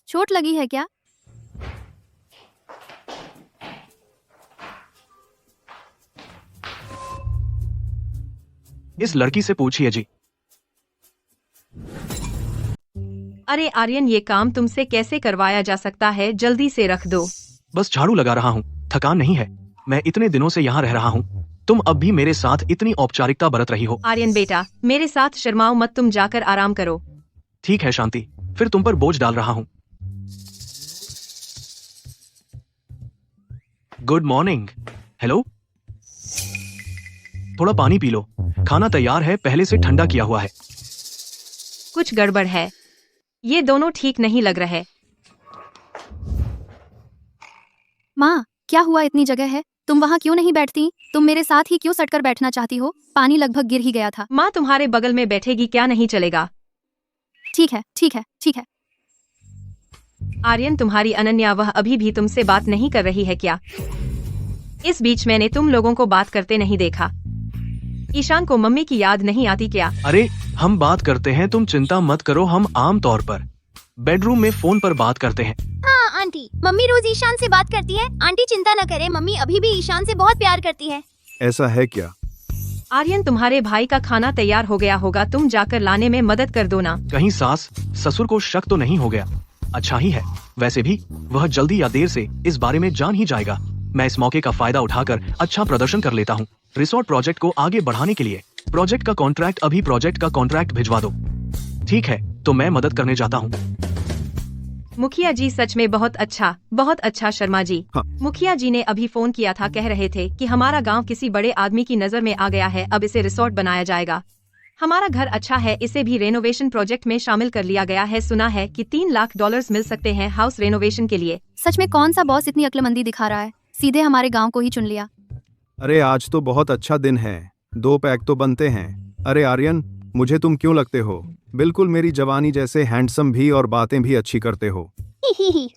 चोट लगी है क्या? इस लड़की से पूछिए जी। अरे आर्यन, ये काम तुमसे कैसे करवाया जा सकता है? जल्दी से रख दो। बस झाड़ू लगा रहा हूँ, थकान नहीं है। मैं इतने दिनों से यहाँ रह रहा हूँ, तुम अब भी मेरे साथ इतनी औपचारिकता बरत रही हो। आर्यन बेटा, मेरे साथ शर्माओ मत, तुम जाकर आराम करो। ठीक है शांति, फिर तुम पर बोझ डाल रहा हूँ। Good morning. हेलो, थोड़ा पानी पी लो। खाना तैयार है, पहले से ठंडा किया हुआ है। कुछ गड़बड़ है, ये दोनों ठीक नहीं लग रहे। माँ, क्या हुआ? इतनी जगह है, तुम वहाँ क्यों नहीं बैठती? तुम मेरे साथ ही क्यों सटकर बैठना चाहती हो? पानी लगभग गिर ही गया था। माँ तुम्हारे बगल में बैठेगी क्या? नहीं चलेगा। ठीक है, ठीक है, ठीक है। आर्यन, तुम्हारी अनन्या वह अभी भी तुमसे बात नहीं कर रही है क्या? इस बीच मैंने तुम लोगों को बात करते नहीं देखा। ईशान को मम्मी की याद नहीं आती क्या? अरे हम बात करते हैं, तुम चिंता मत करो। हम आम तौर पर बेडरूम में फोन पर बात करते हैं। हाँ आंटी, मम्मी रोज ईशान से बात करती है। आंटी चिंता न करे, मम्मी अभी भी ईशान से बहुत प्यार करती है। ऐसा है क्या? आर्यन, तुम्हारे भाई का खाना तैयार हो गया होगा, तुम जाकर लाने में मदद कर दो ना। कहीं सास ससुर को शक तो नहीं हो गया? अच्छा ही है। वैसे भी वह जल्दी या देर से इस बारे में जान ही जाएगा। मैं इस मौके का फायदा उठाकर अच्छा प्रदर्शन कर लेता हूँ। रिसोर्ट प्रोजेक्ट को आगे बढ़ाने के लिए प्रोजेक्ट का कॉन्ट्रैक्ट भिजवा दो। ठीक है, तो मैं मदद करने जाता हूँ। मुखिया जी, सच में बहुत अच्छा शर्मा जी। हाँ। मुखिया जी ने अभी फोन किया था, कह रहे थे कि हमारा गांव किसी बड़े आदमी की नजर में आ गया है, अब इसे रिसोर्ट बनाया जाएगा। हमारा घर अच्छा है, इसे भी रेनोवेशन प्रोजेक्ट में शामिल कर लिया गया है। सुना है कि $3 लाख मिल सकते हैं हाउस रेनोवेशन के लिए। सच में कौन सा बॉस इतनी अक्लमंदी दिखा रहा है? सीधे हमारे गांव को ही चुन लिया। अरे आज तो बहुत अच्छा दिन है, 2 पैक तो बनते हैं। अरे आर्यन, मुझे तुम क्यों लगते हो? बिल्कुल मेरी जवानी जैसे हैंडसम भी और बातें भी अच्छी करते हो। ही।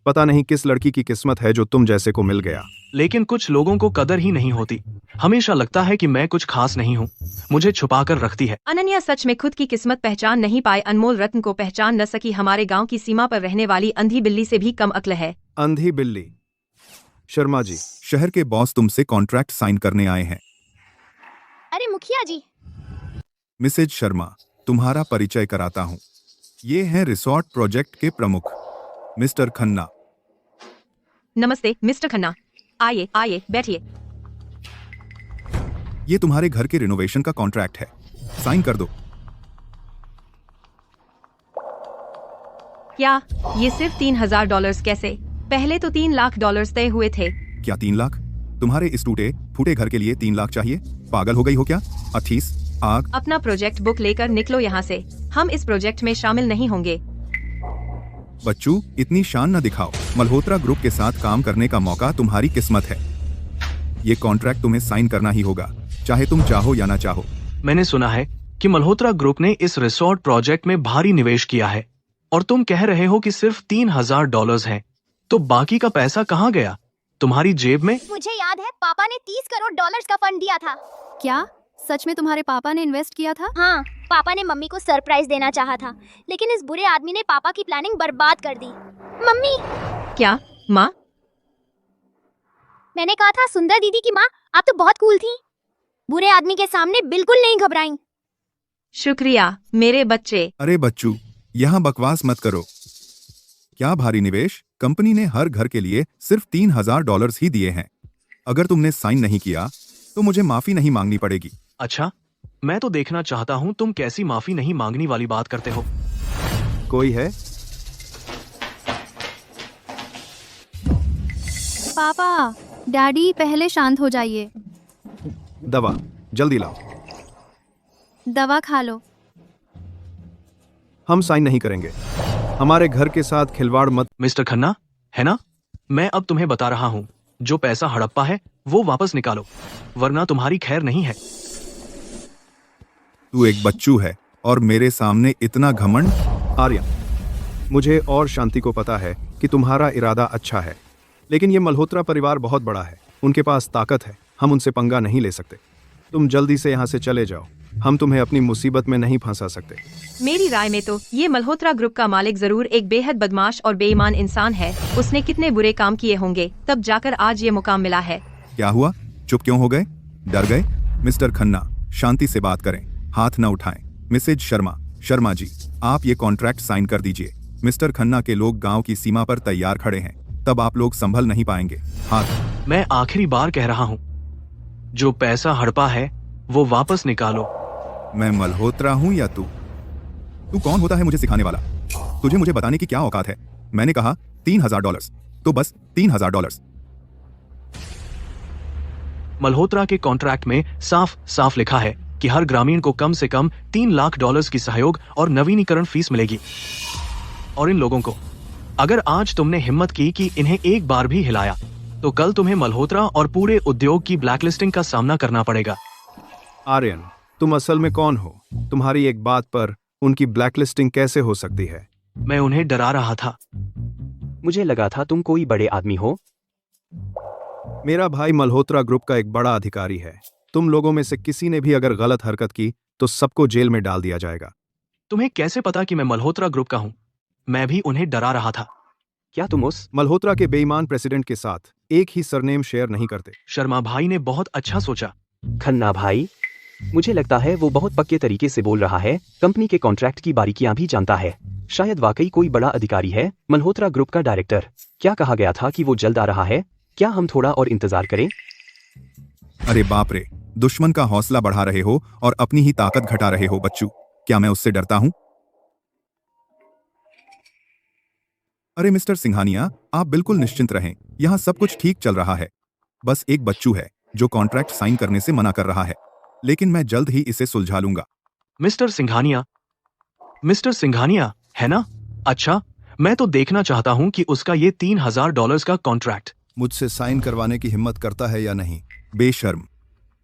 पता नहीं किस लड़की की किस्मत है जो तुम जैसे को मिल गया। लेकिन कुछ लोगों को कदर ही नहीं होती। हमेशा लगता है कि मैं कुछ खास नहीं हूँ, मुझे छुपा कर रखती है। अनन्या सच में खुद की किस्मत पहचान नहीं पाए, अनमोल रत्न को पहचान न सकी। हमारे गांव की सीमा पर रहने वाली अंधी बिल्ली से भी कम अक्ल है। अंधी बिल्ली? शर्मा जी, शहर के बॉस तुमसे कॉन्ट्रैक्ट साइन करने आए हैं। अरे मुखिया जी। मिसेज शर्मा, तुम्हारा परिचय कराता हूँ। ये हैं रिसोर्ट प्रोजेक्ट के प्रमुख मिस्टर खन्ना। नमस्ते मिस्टर खन्ना, आइए आइए बैठिए। ये तुम्हारे घर के रिनोवेशन का कॉन्ट्रैक्ट है, साइन कर दो। क्या ये सिर्फ $3,000? कैसे? पहले तो $3 लाख तय हुए थे। क्या 3 लाख? तुम्हारे इस टूटे फूटे घर के लिए 3 लाख चाहिए? पागल हो गई हो क्या? अथीस आग। अपना प्रोजेक्ट बुक लेकर निकलो यहाँ से, हम इस प्रोजेक्ट में शामिल नहीं होंगे। बच्चू, इतनी शान न दिखाओ। मल्होत्रा ग्रुप के साथ काम करने का मौका तुम्हारी किस्मत है। ये कॉन्ट्रैक्ट तुम्हें साइन करना ही होगा, चाहे तुम चाहो या ना चाहो। मैंने सुना है कि मल्होत्रा ग्रुप ने इस रिसोर्ट प्रोजेक्ट में भारी निवेश किया है, और तुम कह रहे हो कि सिर्फ $3,000 हैं। तो बाकी का पैसा कहाँ गया? तुम्हारी जेब में? मुझे याद है पापा ने $30 करोड़ का फंड दिया था। क्या सच में तुम्हारे पापा ने इन्वेस्ट किया था? हाँ, पापा ने मम्मी को सरप्राइज देना चाहा था, लेकिन इस बुरे आदमी ने पापा की प्लानिंग बर्बाद कर दी। मम्मी, क्या माँ? मैंने कहा था सुंदर दीदी की माँ, आप तो बहुत कूल थी। बुरे आदमी के सामने बिल्कुल नहीं घबराई। शुक्रिया मेरे बच्चे। अरे बच्चू, यहाँ बकवास मत करो। क्या भारी निवेश? कंपनी ने हर घर के लिए सिर्फ $3,000 ही दिए हैं। अगर तुमने साइन नहीं किया तो मुझे माफी नहीं मांगनी पड़ेगी। अच्छा, मैं तो देखना चाहता हूँ तुम कैसी माफी नहीं मांगनी वाली बात करते हो। कोई है? पापा, डैडी पहले शांत हो जाइए। दवा जल्दी लाओ। दवा खा लो। हम साइन नहीं करेंगे। हमारे घर के साथ खिलवाड़ मत। मिस्टर खन्ना, है ना? मैं अब तुम्हें बता रहा हूँ, जो पैसा हड़प्पा है वो वापस निकालो, वरना तुम्हारी खैर नहीं है। तू एक बच्चू है और मेरे सामने इतना घमंड। आर्यन, मुझे और शांति को पता है कि तुम्हारा इरादा अच्छा है, लेकिन ये मल्होत्रा परिवार बहुत बड़ा है, उनके पास ताकत है, हम उनसे पंगा नहीं ले सकते। तुम जल्दी से यहाँ से चले जाओ, हम तुम्हें अपनी मुसीबत में नहीं फंसा सकते। मेरी राय में तो ये मल्होत्रा ग्रुप का मालिक जरूर एक बेहद बदमाश और बेईमान इंसान है। उसने कितने बुरे काम किए होंगे, तब जाकर आज ये मुकाम मिला है। क्या हुआ? चुप क्यों हो गए? डर गए? मिस्टर खन्ना, शांति से बात करें, हाथ न उठाएं। मिसेज शर्मा जी, आप ये कॉन्ट्रैक्ट साइन कर दीजिए। मिस्टर खन्ना के लोग गांव की सीमा पर तैयार खड़े हैं, तब आप लोग संभल नहीं पाएंगे। हाथ। मैं आखिरी बार कह रहा हूँ, जो पैसा हड़पा है वो वापस निकालो। मैं मल्होत्रा हूँ या तू? तू कौन होता है मुझे सिखाने वाला? तुझे मुझे बताने की क्या औकात है? मैंने कहा $3000, तो बस $3000। मल्होत्रा के कॉन्ट्रैक्ट में साफ साफ लिखा है कि हर ग्रामीण को कम से कम $3 लाख की सहयोग और नवीनीकरण फीस मिलेगी। और इन लोगों को, अगर आज तुमने हिम्मत की कि इन्हें एक बार भी हिलाया, तो कल तुम्हें मल्होत्रा और पूरे उद्योग की ब्लैकलिस्टिंग का सामना करना पड़ेगा। आर्यन, तुम असल में कौन हो? तुम्हारी एक बात पर उनकी ब्लैकलिस्टिंग कैसे हो सकती है? मैं उन्हें डरा रहा था। मुझे लगा था तुम कोई बड़े आदमी हो। मेरा भाई मल्होत्रा ग्रुप का एक बड़ा अधिकारी है। तुम लोगों में से किसी ने भी अगर गलत हरकत की तो सबको जेल में डाल दिया जाएगा। तुम्हें कैसे पता कि मैं मल्होत्रा ग्रुप का हूँ? मैं भी उन्हें डरा रहा था। क्या तुम उस मल्होत्रा के बेईमान प्रेसिडेंट के साथ एक ही सरनेम शेयर नहीं करते? शर्मा भाई ने बहुत अच्छा सोचा। खन्ना भाई, मुझे लगता है वो बहुत पक्के तरीके से बोल रहा है, कंपनी के कॉन्ट्रैक्ट की बारीकियां भी जानता है। शायद वाकई कोई बड़ा अधिकारी है, मल्होत्रा ग्रुप का डायरेक्टर। क्या कहा गया था कि वो जल्द आ रहा है? क्या हम थोड़ा और इंतजार करें? अरे बाप रे, दुश्मन का हौसला बढ़ा रहे हो और अपनी ही ताकत घटा रहे हो बच्चू। क्या मैं उससे डरता हूं? अरे मिस्टर सिंघानिया, आप बिल्कुल निश्चिंत रहें, यहाँ सब कुछ ठीक चल रहा है। बस एक बच्चू है जो कॉन्ट्रैक्ट साइन करने से मना कर रहा है, लेकिन मैं जल्द ही इसे सुलझा लूंगा। मिस्टर सिंघानिया, है ना? अच्छा, मैं तो देखना चाहता हूँ कि उसका ये $3000 का कॉन्ट्रैक्ट मुझसे साइन करवाने की हिम्मत करता है या नहीं? बेशर्म।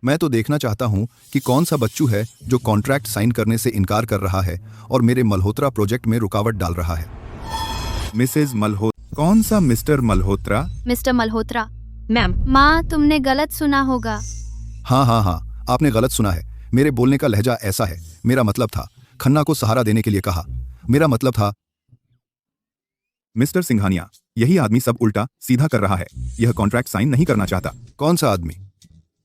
मैं तो देखना चाहता हूं कि कौन सा बच्चू है जो कॉन्ट्रैक्ट साइन करने से इनकार कर रहा है और मेरे मल्होत्रा प्रोजेक्ट में रुकावट डाल रहा है। मिसेज मल्होत्रा? कौन सा mister Malhotra? Mister Malhotra. Ma'am, माँ, तुमने गलत सुना होगा। हाँ, आपने गलत सुना है। मेरे बोलने का लहजा ऐसा है। मेरा मतलब था खन्ना को सहारा देने के लिए कहा। मेरा मतलब था। मिस्टर सिंघानिया, यही आदमी सब उल्टा सीधा कर रहा है। यह कॉन्ट्रैक्ट साइन नहीं करना चाहता। कौन सा आदमी?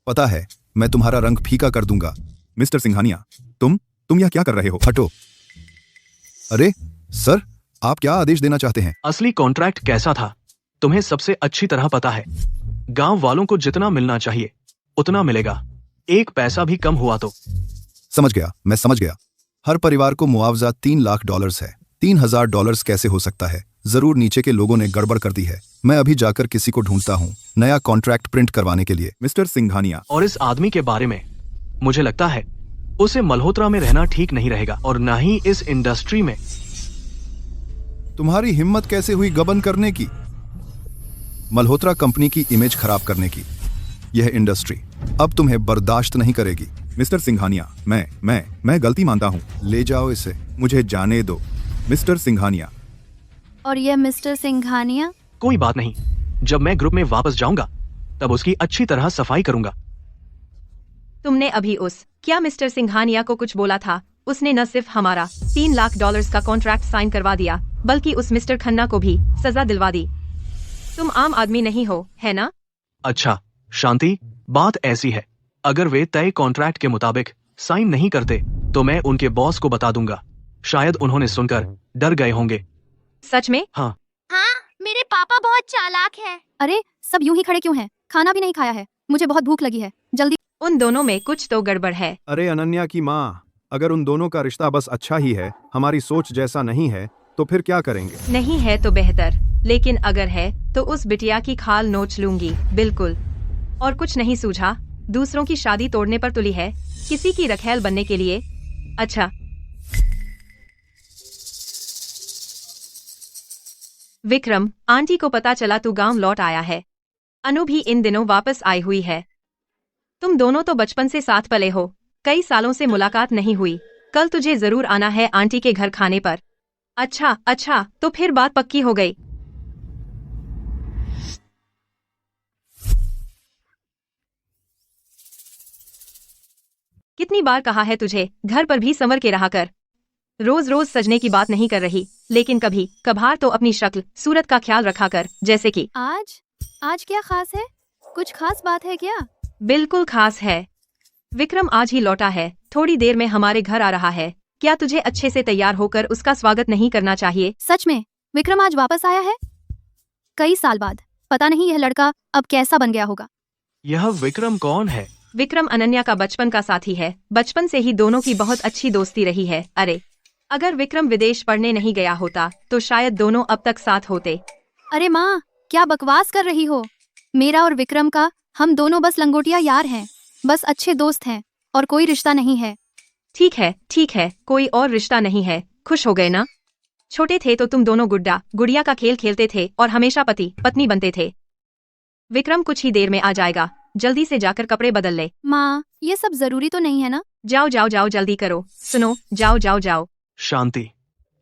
पता है, मैं तुम्हारा रंग फीका कर दूंगा। मिस्टर सिंघानिया, तुम यह क्या कर रहे हो? हटो। अरे सर, आप क्या आदेश देना चाहते हैं? असली कॉन्ट्रैक्ट कैसा था तुम्हें सबसे अच्छी तरह पता है। गांव वालों को जितना मिलना चाहिए उतना मिलेगा, एक पैसा भी कम हुआ तो। समझ गया, मैं समझ गया। हर परिवार को मुआवजा $3 लाख है। $3000 कैसे हो सकता है? जरूर नीचे के लोगों ने गड़बड़ कर दी है। मैं अभी जाकर किसी को ढूंढता हूँ नया कॉन्ट्रैक्ट प्रिंट करवाने के लिए। मिस्टर सिंघानिया, और इस आदमी के बारे में मुझे लगता है उसे मल्होत्रा में रहना ठीक नहीं रहेगा, और न ही इस इंडस्ट्री में। तुम्हारी हिम्मत कैसे हुई गबन करने की? मल्होत्रा कंपनी की इमेज खराब करने की। यह इंडस्ट्री अब तुम्हें बर्दाश्त नहीं करेगी। मिस्टर सिंघानिया, मैं गलती मानता हूँ। ले जाओ इसे, मुझे जाने दो। मिस्टर सिंघानिया। और यह मिस्टर सिंघानिया? कोई बात नहीं, जब मैं ग्रुप में वापस जाऊंगा तब उसकी अच्छी तरह सफाई करूंगा। तुमने अभी क्या मिस्टर सिंघानिया को कुछ बोला था? उसने न सिर्फ हमारा $3 लाख का कॉन्ट्रैक्ट साइन करवा दिया, बल्कि उस मिस्टर खन्ना को भी सजा दिलवा दी। तुम आम आदमी नहीं हो, है ना? अच्छा शांति, बात ऐसी है, अगर वे तय कॉन्ट्रैक्ट के मुताबिक साइन नहीं करते तो मैं उनके बॉस को बता दूंगा। शायद उन्होंने सुनकर डर गए होंगे। सच में? हाँ, मेरे पापा बहुत चालाक हैं। अरे सब यूं ही खड़े क्यों हैं? खाना भी नहीं खाया है, मुझे बहुत भूख लगी है, जल्दी। उन दोनों में कुछ तो गड़बड़ है। अरे अनन्या की माँ, अगर उन दोनों का रिश्ता बस अच्छा ही है, हमारी सोच जैसा नहीं है, तो फिर क्या करेंगे? नहीं है तो बेहतर। लेकिन अगर है तो उस बिटिया की खाल नोच लूंगी, बिल्कुल। और कुछ नहीं सूझा, दूसरों की शादी तोड़ने पर तुली है, किसी की रखेल बनने के लिए। अच्छा, विक्रम, आंटी को पता चला तू गांव लौट आया है। अनु भी इन दिनों वापस आई हुई है। तुम दोनों तो बचपन से साथ पले हो, कई सालों से मुलाकात नहीं हुई। कल तुझे जरूर आना है आंटी के घर खाने पर। अच्छा अच्छा, तो फिर बात पक्की हो गई। कितनी बार कहा है तुझे, घर पर भी संवर के रहा कर। रोज रोज सजने की बात नहीं कर रही, लेकिन कभी कभार तो अपनी शक्ल सूरत का ख्याल रखा कर, जैसे कि आज क्या खास है? कुछ खास बात है क्या? बिल्कुल खास है। विक्रम आज ही लौटा है, थोड़ी देर में हमारे घर आ रहा है। क्या तुझे अच्छे से तैयार होकर उसका स्वागत नहीं करना चाहिए? सच में विक्रम आज वापस आया है? कई साल बाद। पता नहीं यह लड़का अब कैसा बन गया होगा। यह विक्रम कौन है? विक्रम अनन्या का बचपन का साथी है, बचपन से ही दोनों की बहुत अच्छी दोस्ती रही है। अरे, अगर विक्रम विदेश पढ़ने नहीं गया होता तो शायद दोनों अब तक साथ होते। अरे माँ, क्या बकवास कर रही हो? मेरा और विक्रम का, हम दोनों बस लंगोटिया यार हैं, बस अच्छे दोस्त हैं और कोई रिश्ता नहीं है। ठीक है, कोई और रिश्ता नहीं है। खुश हो गए ना? छोटे थे तो तुम दोनों गुड्डा गुड़िया का खेल खेलते थे और हमेशा पति पत्नी बनते थे। विक्रम कुछ ही देर में आ जाएगा, जल्दी से जाकर कपड़े बदल ले। माँ, ये सब जरूरी तो नहीं है ना? जाओ जाओ जाओ, जल्दी करो। सुनो, जाओ जाओ जाओ। शांति,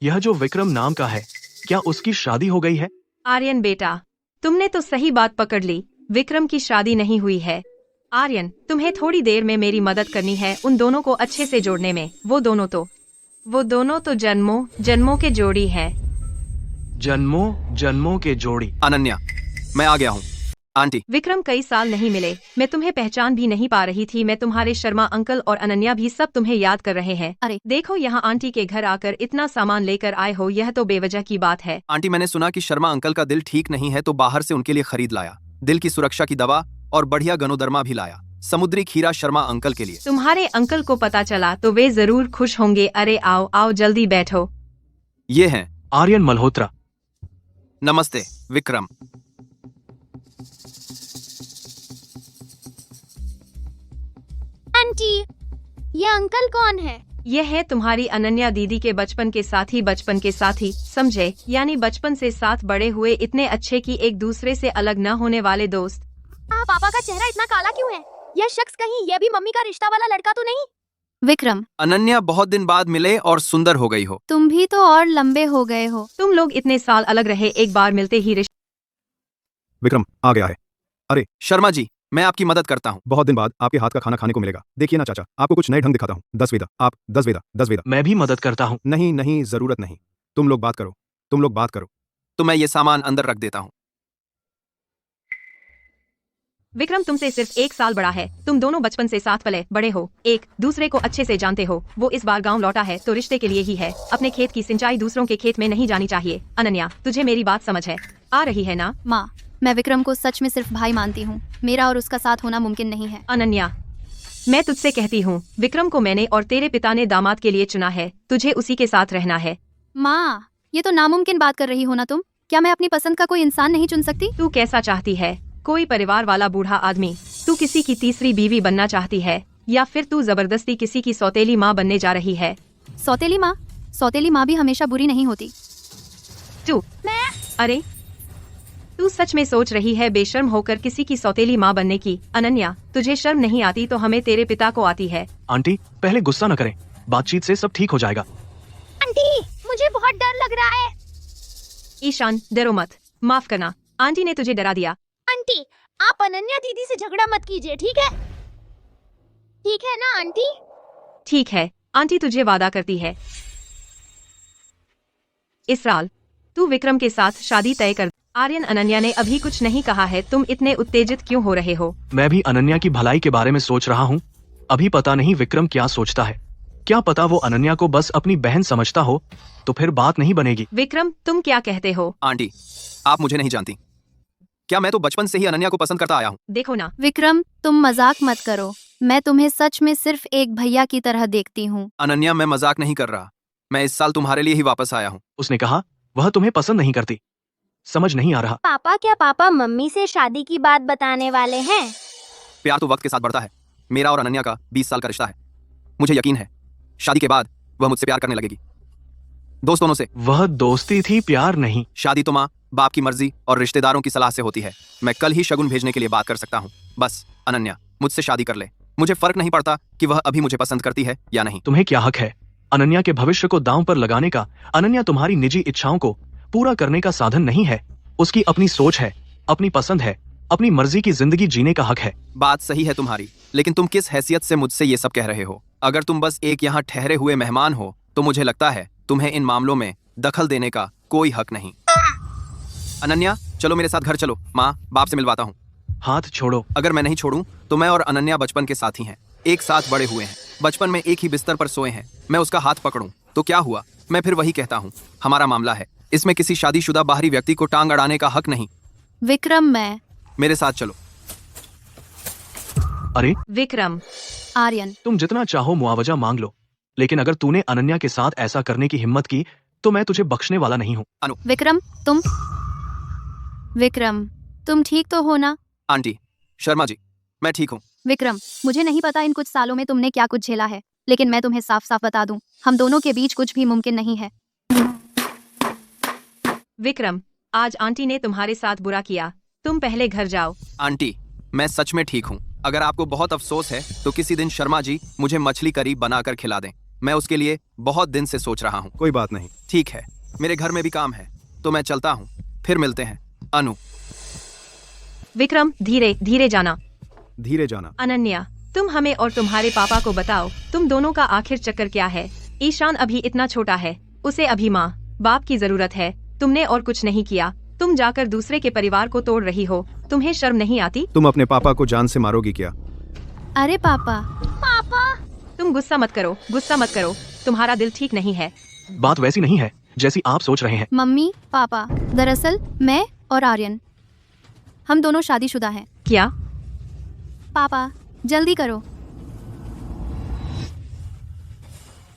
यह जो विक्रम नाम का है, क्या उसकी शादी हो गई है? आर्यन बेटा, तुमने तो सही बात पकड़ ली, विक्रम की शादी नहीं हुई है। आर्यन, तुम्हें थोड़ी देर में मेरी मदद करनी है उन दोनों को अच्छे से जोड़ने में। वो दोनों तो जन्मों के जोड़ी है। जन्मों के जोड़ी। अनन्या, मैं आ गया हूँ। आंटी, विक्रम, कई साल नहीं मिले, मैं तुम्हें पहचान भी नहीं पा रही थी। मैं तुम्हारे शर्मा अंकल और अनन्या भी सब तुम्हें याद कर रहे हैं। अरे देखो, यहाँ आंटी के घर आकर इतना सामान लेकर आए हो, यह तो बेवजह की बात है। आंटी, मैंने सुना कि शर्मा अंकल का दिल ठीक नहीं है तो बाहर से उनके लिए खरीद लाया। दिल की सुरक्षा की दवा और बढ़िया गनोदरमा भी लाया। समुद्री खीरा शर्मा अंकल के लिए। तुम्हारे अंकल को पता चला तो वे जरूर खुश होंगे। अरे आओ आओ, जल्दी बैठो। ये हैं। आर्यन मल्होत्रा। नमस्ते विक्रम। आंटी, ये अंकल कौन है? यह है तुम्हारी अनन्या दीदी के बचपन के साथी, समझे? यानी बचपन से साथ बड़े हुए, इतने अच्छे कि एक दूसरे से अलग न होने वाले दोस्त। पापा का चेहरा इतना काला क्यों है? यह शख्स कहीं यह भी मम्मी का रिश्ता वाला लड़का तो नहीं? विक्रम, अनन्या, बहुत दिन बाद मिले और सुंदर हो गई हो। तुम भी तो और लंबे हो गए हो। तुम लोग इतने साल अलग रहे, एक बार मिलते ही विक्रम आ गया है। अरे शर्मा जी, मैं आपकी मदद करता हूँ। बहुत दिन बाद आपके हाथ का खाना खाने को मिलेगा। देखिए ना चाचा, आपको कुछ नए ढंग दिखाता हूँ। 10 वेदा, आप 10 वेदा। मैं भी मदद करता हूँ। नहीं नहीं, जरूरत नहीं। तुम लोग बात करो। तो मैं ये सामान अंदर रख देता हूँ। विक्रम तुमसे सिर्फ 1 साल बड़ा है। तुम दोनों बचपन से साथ पले बड़े हो, एक दूसरे को अच्छे से जानते हो। वो इस बार गांव लौटा है तो रिश्ते के लिए ही है। अपने खेत की सिंचाई दूसरों के खेत में नहीं जानी चाहिए। अनन्या, तुझे मेरी बात समझ है आ रही है ना? माँ, मैं विक्रम को सच में सिर्फ भाई मानती हूँ। मेरा और उसका साथ होना मुमकिन नहीं है। अनन्या, मैं तुझसे कहती हूँ, विक्रम को मैंने और तेरे पिता ने दामाद के लिए चुना है। तुझे उसी के साथ रहना है। माँ, ये तो नामुमकिन बात कर रही हो ना तुम। क्या मैं अपनी पसंद का कोई इंसान नहीं चुन सकती? तू कैसा चाहती है? कोई परिवार वाला बूढ़ा आदमी? तू किसी की तीसरी बीवी बनना चाहती है, या फिर तू जबरदस्ती किसी की सौतेली माँ बनने जा रही है? सौतेली माँ भी हमेशा बुरी नहीं होती। अरे, तू सच में सोच रही है बेशर्म होकर किसी की सौतेली माँ बनने की? अनन्या, तुझे शर्म नहीं आती तो हमें तेरे पिता को आती है। आंटी, पहले गुस्सा न करें, बातचीत से सब ठीक हो जाएगा। आंटी, मुझे बहुत डर लग रहा है। ईशान, डरो मत। माफ करना, आंटी ने तुझे डरा दिया। आंटी, आप अनन्या दीदी से झगड़ा मत कीजिए, ठीक है? ठीक है ना आंटी? ठीक है, आंटी तुझे वादा करती है। इसराल, तू विक्रम के साथ शादी तय कर। आर्यन, अनन्या ने अभी कुछ नहीं कहा है, तुम इतने उत्तेजित क्यों हो रहे हो? मैं भी अनन्या की भलाई के बारे में सोच रहा हूँ। अभी पता नहीं विक्रम क्या सोचता है। क्या पता वो अनन्या को बस अपनी बहन समझता हो, तो फिर बात नहीं बनेगी। विक्रम, तुम क्या कहते हो? आंटी, आप मुझे नहीं जानती क्या? मैं तो बचपन से ही अनन्या को पसंद करता आया हूँ। देखो ना विक्रम, तुम मजाक मत करो। मैं तुम्हें सच में सिर्फ एक भैया की तरह देखती हूँ। अनन्या, मैं मजाक नहीं कर रहा। मैं इस साल तुम्हारे लिए ही वापस आया हूँ। उसने कहा वह तुम्हें पसंद नहीं करती। समझ नहीं आ रहा। पापा, क्या पापा मम्मी से शादी की बात बताने वाले हैं? प्यार तो वक्त के साथ बढ़ता है। मेरा और अनन्या का 20 साल का रिश्ता है। मुझे यकीन है शादी के बाद वह मुझसे प्यार करने लगेगी। दोस्तों से। वह दोस्ती थी, प्यार नहीं। शादी तो माँ बाप की मर्जी और रिश्तेदारों की सलाह से होती है। मैं कल ही शगुन भेजने के लिए बात कर सकता हूँ। बस अनन्या मुझसे शादी कर ले। मुझे फर्क नहीं पड़ता कि वह अभी मुझे पसंद करती है या नहीं। तुम्हें क्या हक है अनन्या के भविष्य को दांव पर लगाने का? अनन्या तुम्हारी निजी इच्छाओं को पूरा करने का साधन नहीं है। उसकी अपनी सोच है, अपनी पसंद है, अपनी मर्जी की जिंदगी जीने का हक है। बात सही है तुम्हारी, लेकिन तुम किस हैसियत से मुझसे ये सब कह रहे हो? अगर तुम बस एक यहाँ ठहरे हुए मेहमान हो तो मुझे लगता है तुम्हें इन मामलों में दखल देने का कोई हक नहीं। अनन्या चलो मेरे साथ घर चलो, माँ बाप से मिलवाता हूँ। हाथ छोड़ो। अगर मैं नहीं छोड़ूं तो मैं और अनन्या बचपन के साथी हैं, एक साथ बड़े हुए हैं, बचपन में एक ही बिस्तर पर सोए हैं। मैं उसका हाथ पकड़ूं तो क्या हुआ? मैं फिर वही कहता हूँ, हमारा मामला है, इसमें किसी शादीशुदा बाहरी व्यक्ति को टांग अड़ाने का हक नहीं। विक्रम, मैं मेरे साथ चलो। अरे विक्रम, आर्यन, तुम जितना चाहो मुआवजा मांग लो, लेकिन अगर तूने अनन्या के साथ ऐसा करने की हिम्मत की तो मैं तुझे बख्शने वाला नहीं हूँ। विक्रम, तुम ठीक तो हो ना? आंटी शर्मा जी, मैं ठीक हूँ। विक्रम, मुझे नहीं पता इन कुछ सालों में तुमने क्या कुछ झेला है, लेकिन मैं तुम्हें साफ साफ बता दूं, हम दोनों के बीच कुछ भी मुमकिन नहीं है। विक्रम, आज आंटी ने तुम्हारे साथ बुरा किया, तुम पहले घर जाओ। आंटी मैं सच में ठीक हूँ। अगर आपको बहुत अफसोस है तो किसी दिन शर्मा जी मुझे मछली करी बनाकर खिला दें। मैं उसके लिए बहुत दिन से सोच रहा हूँ। कोई बात नहीं। ठीक है, मेरे घर में भी काम है तो मैं चलता हूँ, फिर मिलते हैं। अनु। विक्रम, धीरे धीरे जाना। धीरे जाना। अनन्या, तुम हमें और तुम्हारे पापा को बताओ, तुम दोनों का आखिर चक्कर क्या है? ईशान अभी इतना छोटा है, उसे अभी माँ बाप की जरूरत है। तुमने और कुछ नहीं किया, तुम जाकर दूसरे के परिवार को तोड़ रही हो। तुम्हें शर्म नहीं आती? तुम अपने पापा को जान से मारोगी क्या? अरे पापा। तुम गुस्सा मत करो, गुस्सा मत करो, तुम्हारा दिल ठीक नहीं है। बात वैसी नहीं है जैसी आप सोच रहे हैं। मम्मी, पापा, दरअसल मैं और आर्यन, हम दोनों शादीशुदा हैं। क्या? पापा जल्दी करो।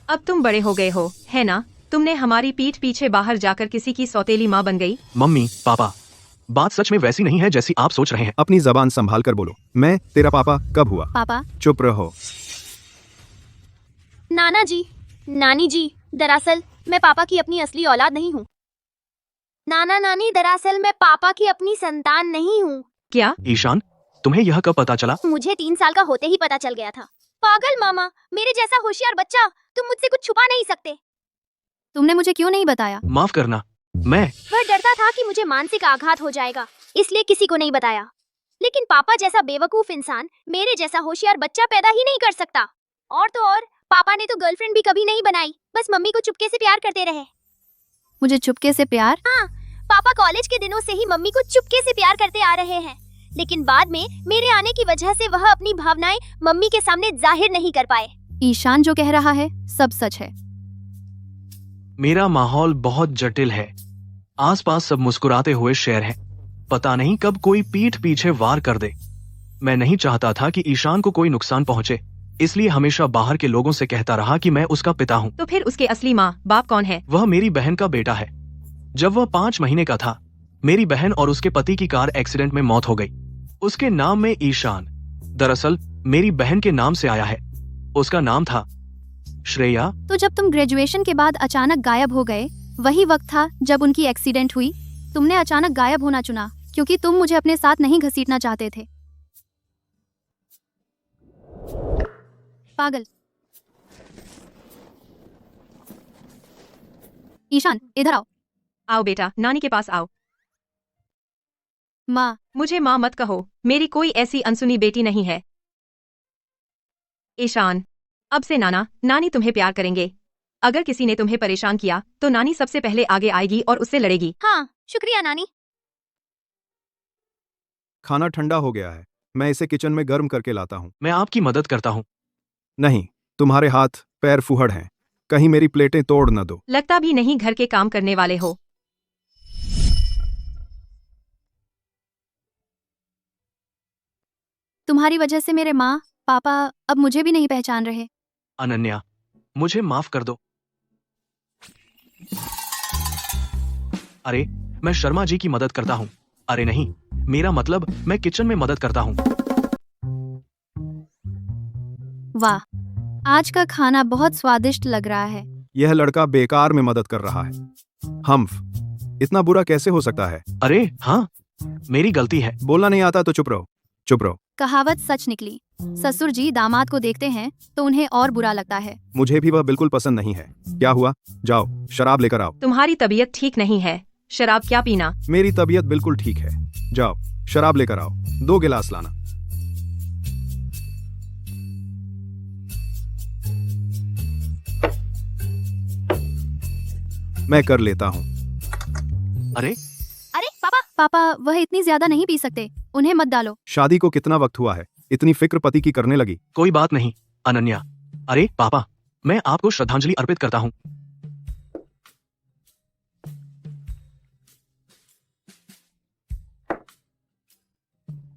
अब तुम बड़े हो गए हो, है ना? तुमने हमारी पीठ पीछे बाहर जाकर किसी की सौतेली माँ बन गई। मम्मी, पापा, बात सच में वैसी नहीं है जैसी आप सोच रहे हैं। अपनी जबान संभाल कर बोलो। मैं तेरा पापा कब हुआ? पापा। चुप रहो। नाना जी, नानी जी, दरअसल मैं पापा की अपनी असली औलाद नहीं हूँ। नाना नानी, दरअसल मैं पापा की अपनी संतान नहीं हूँ। क्या? ईशान, तुम्हें यह कब पता चला? मुझे 3 साल का होते ही पता चल गया था। पागल मामा, मेरे जैसा होशियार बच्चा, तुम मुझसे कुछ छुपा नहीं सकते। तुमने मुझे क्यों नहीं बताया? माफ करना, मैं वह डरता था कि मुझे मानसिक आघात हो जाएगा, इसलिए किसी को नहीं बताया। लेकिन पापा जैसा बेवकूफ इंसान मेरे जैसा होशियार बच्चा पैदा ही नहीं कर सकता। और तो और, पापा ने तो गर्लफ्रेंड भी कभी नहीं बनाई, बस मम्मी को चुपके से प्यार करते रहे। मुझे चुपके से प्यार? हाँ, पापा कॉलेज के दिनों से ही मम्मी को चुपके से प्यार करते आ रहे हैं, लेकिन बाद में मेरे आने की वजह से वह अपनी भावनाएं मम्मी के सामने जाहिर नहीं कर पाए। ईशान जो कह रहा है सब सच है। मेरा माहौल बहुत जटिल है। आसपास सब मुस्कुराते हुए शेर हैं। पता नहीं कब कोई पीठ पीछे वार कर दे। मैं नहीं चाहता था कि ईशान को कोई नुकसान पहुंचे, इसलिए हमेशा बाहर के लोगों से कहता रहा कि मैं उसका पिता हूँ। तो फिर उसके असली माँ बाप कौन है? वह मेरी बहन का बेटा है। जब वह 5 महीने का था, मेरी बहन और उसके पति की कार एक्सीडेंट में मौत हो गई। उसके नाम में ईशान दरअसल मेरी बहन के नाम से आया है। उसका नाम था श्रेया। तो जब तुम ग्रेजुएशन के बाद अचानक गायब हो गए, वही वक्त था जब उनकी एक्सीडेंट हुई। तुमने अचानक गायब होना चुना क्योंकि तुम मुझे अपने साथ नहीं घसीटना चाहते थे। पागल। ईशान, इधर आओ। आओ बेटा, नानी के पास आओ। माँ। मुझे माँ मत कहो, मेरी कोई ऐसी अनसुनी बेटी नहीं है। ईशान, अब से नाना नानी तुम्हें प्यार करेंगे। अगर किसी ने तुम्हें परेशान किया तो नानी सबसे पहले आगे आएगी और उससे लड़ेगी। हाँ, शुक्रिया नानी। खाना ठंडा हो गया है, मैं इसे किचन में गर्म करके लाता हूँ। मैं आपकी मदद करता हूँ। नहीं, तुम्हारे हाथ पैर फूहड़ हैं, कहीं मेरी प्लेटें तोड़ न दो। लगता भी नहीं घर के काम करने वाले हो। तुम्हारी वजह से मेरे माँ पापा अब मुझे भी नहीं पहचान रहे। अनन्या, मुझे माफ कर दो। अरे मैं शर्मा जी की मदद करता हूँ। अरे नहीं, मेरा मतलब मैं किचन में मदद करता हूँ। वाह, आज का खाना बहुत स्वादिष्ट लग रहा है। यह लड़का बेकार में मदद कर रहा है। हम्फ, इतना बुरा कैसे हो सकता है? अरे हाँ, मेरी गलती है। बोलना नहीं आता तो चुप रहो, चुप रहो। कहावत सच निकली। ससुर जी दामाद को देखते हैं तो उन्हें और बुरा लगता है। मुझे भी वह बिल्कुल पसंद नहीं है। क्या हुआ? जाओ शराब लेकर आओ। तुम्हारी तबीयत ठीक नहीं है, शराब क्या पीना। मेरी तबीयत बिल्कुल ठीक है। जाओ शराब लेकर आओ, 2 गिलास लाना। मैं कर लेता हूँ। अरे अरे पापा, पापा वह इतनी ज्यादा नहीं पी सकते, उन्हें मत डालो। शादी को कितना वक्त हुआ है, इतनी फिक्र पति की करने लगी। कोई बात नहीं अनन्या। अरे पापा, मैं आपको श्रद्धांजलि अर्पित करता हूँ।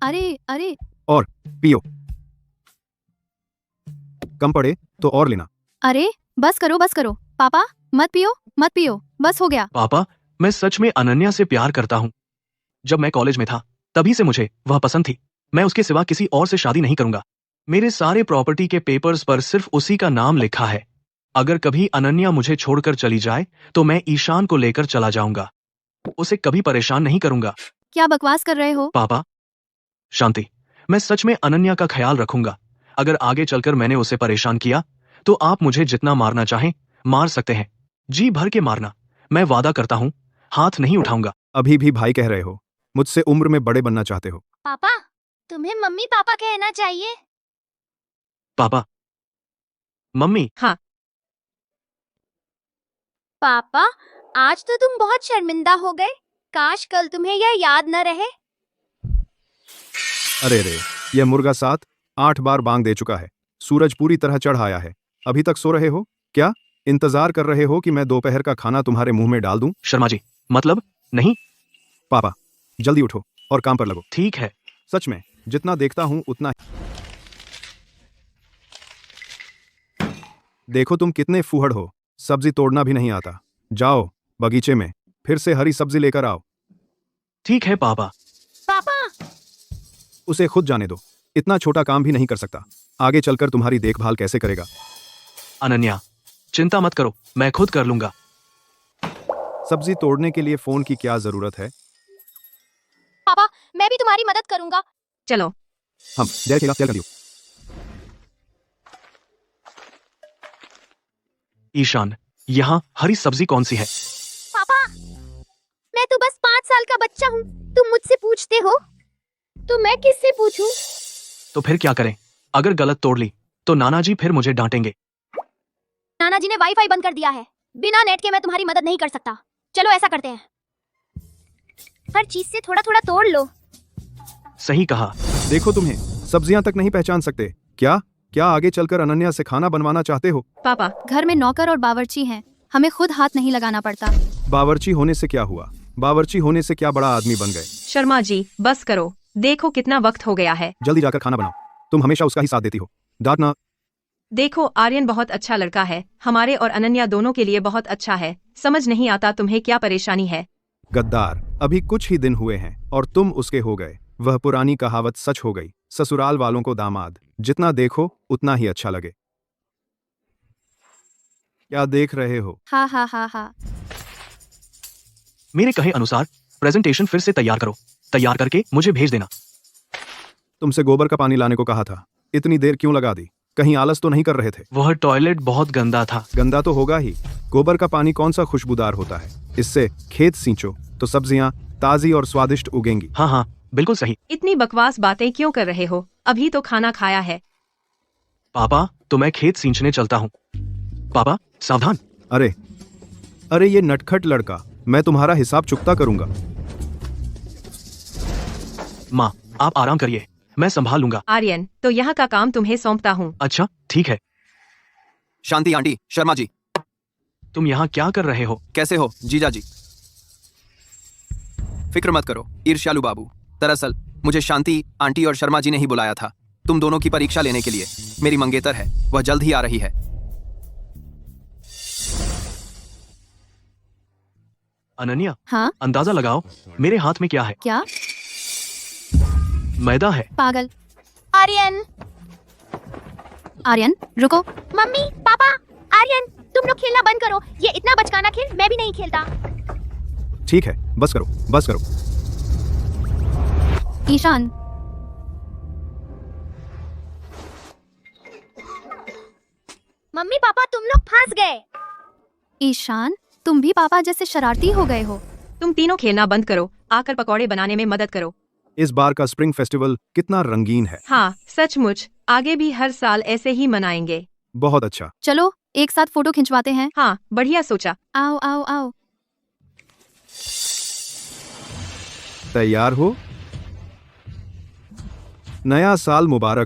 अरे अरे, और पियो, कम पड़े तो और लेना। अरे बस करो बस करो। पापा मत पियो मत पियो, बस हो गया। पापा, मैं सच में अनन्या से प्यार करता हूँ। जब मैं कॉलेज में था तभी से मुझे वह पसंद थी। मैं उसके सिवा किसी और से शादी नहीं करूंगा। मेरे सारे प्रॉपर्टी के पेपर्स पर सिर्फ उसी का नाम लिखा है। अगर कभी अनन्या मुझे छोड़कर चली जाए तो मैं ईशान को लेकर चला जाऊंगा। उसे कभी परेशान नहीं करूंगा। क्या बकवास कर रहे हो? पापा शांति, मैं सच में अनन्या का ख्याल रखूंगा। अगर आगे चलकर मैंने उसे परेशान किया तो आप मुझे जितना मारना चाहें मार सकते हैं, जी भर के मारना। मैं वादा करता हूँ हाथ नहीं उठाऊंगा। अभी भी भाई कह रहे हो, मुझसे उम्र में बड़े बनना चाहते हो। पापा तुम्हें मम्मी पापा कहना चाहिए। पापा, मम्मी। पापा आज तो तुम बहुत शर्मिंदा हो गए, काश कल तुम्हें यह याद न रहे। अरे रे, यह मुर्गा 7-8 बार बांग दे चुका है। सूरज पूरी तरह चढ़ आया है, अभी तक सो रहे हो क्या? इंतजार कर रहे हो कि मैं दोपहर का खाना तुम्हारे मुंह में डाल दूं? शर्मा जी, मतलब नहीं। पापा जल्दी उठो और काम पर लगो। ठीक है। सच में जितना देखता हूं उतना। देखो तुम कितने फूहड़ हो, सब्जी तोड़ना भी नहीं आता। जाओ बगीचे में फिर से हरी सब्जी लेकर आओ। ठीक है पापा। पापा उसे खुद जाने दो, इतना छोटा काम भी नहीं कर सकता। आगे चलकर तुम्हारी देखभाल कैसे करेगा? अनन्या चिंता मत करो, मैं खुद कर लूंगा। सब्जी तोड़ने के लिए फोन की क्या जरूरत है? पापा मैं भी तुम्हारी मदद करूंगा। चलो। हम क्या कर लियो। ईशान, यहाँ हरी सब्जी कौन सी है? पापा मैं तो बस 5 साल का बच्चा हूँ, तुम मुझसे पूछते हो तो मैं किससे पूछूं? तो फिर क्या करें? अगर गलत तोड़ ली तो नाना जी फिर मुझे डांटेंगे। नाना जी ने वाईफाई बंद कर दिया है, बिना नेट के मैं तुम्हारी मदद नहीं कर सकता। चलो ऐसा करते हैं, हर चीज से थोड़ा थोड़ा तोड़ लो। सही कहा। देखो तुम्हें सब्जियां तक नहीं पहचान सकते क्या? क्या आगे चलकर अनन्या से खाना बनवाना चाहते हो? पापा घर में नौकर और बावर्ची हैं, हमें खुद हाथ नहीं लगाना पड़ता। बावर्ची होने से क्या हुआ? बावर्ची होने से क्या बड़ा आदमी बन गए? शर्मा जी बस करो, देखो कितना वक्त हो गया है। जल्दी जाकर खाना बनाओ, तुम हमेशा उसका ही साथ देती हो। डांटना। देखो आर्यन बहुत अच्छा लड़का है, हमारे और अनन्या दोनों के लिए बहुत अच्छा है। समझ नहीं आता तुम्हें क्या परेशानी है। गद्दार, अभी कुछ ही दिन हुए हैं और तुम उसके हो गए। वह पुरानी कहावत सच हो गई, ससुराल वालों को दामाद जितना देखो उतना ही अच्छा लगे। क्या देख रहे हो? हा हा हा हा। मेरे कहे अनुसार प्रेजेंटेशन फिर से तैयार करो। तैयार करके मुझे भेज देना। तुमसे गोबर का पानी लाने को कहा था, इतनी देर क्यों लगा दी? कहीं आलस तो नहीं कर रहे थे? वह टॉयलेट बहुत गंदा था। गंदा तो होगा ही, गोबर का पानी कौन सा खुशबूदार होता है? इससे खेत सींचो तो सब्जियां ताजी और स्वादिष्ट उगेंगी। हाँ हाँ बिल्कुल सही। इतनी बकवास बातें क्यों कर रहे हो? अभी तो खाना खाया है। पापा तो मैं खेत सींचने चलता हूँ। पापा सावधान। अरे अरे ये नटखट लड़का, मैं तुम्हारा हिसाब चुकता करूंगा। माँ आप आराम करिए, मैं संभाल लूंगा। आर्यन तो यहाँ का काम तुम्हें सौंपता हूँ। अच्छा ठीक है। शांति आंटी, शर्मा जी तुम यहाँ क्या कर रहे हो? कैसे हो जीजा जी? फिक्र मत करो ईर्ष्यालु बाबू। दरअसल मुझे शांति आंटी और शर्मा जी ने ही बुलाया था तुम दोनों की परीक्षा लेने के लिए। मेरी मंगेतर है, वह जल्द ही आ रही है। अनन्या, हाँ अंदाजा लगाओ मेरे हाथ में क्या है? क्या? मैदा है। पागल। आर्यन, आर्यन रुको। मम्मी, पापा, आर्यन, तुम लोग खेलना बंद करो। ये इतना बचकाना खेल मैं भी नहीं खेलता। ठीक है, बस करो, बस करो। ईशान, मम्मी पापा तुम लोग फंस गए। ईशान, तुम भी पापा जैसे शरारती हो गए हो। तुम तीनों खेलना बंद करो, आकर पकौड़े बनाने में मदद करो। इस बार का स्प्रिंग फेस्टिवल कितना रंगीन है। हाँ सचमुच, आगे भी हर साल ऐसे ही मनाएंगे। बहुत अच्छा। चलो एक साथ फोटो खिंचवाते हैं। हाँ बढ़िया सोचा। आओ आओ आओ। तैयार हो? नया साल मुबारक।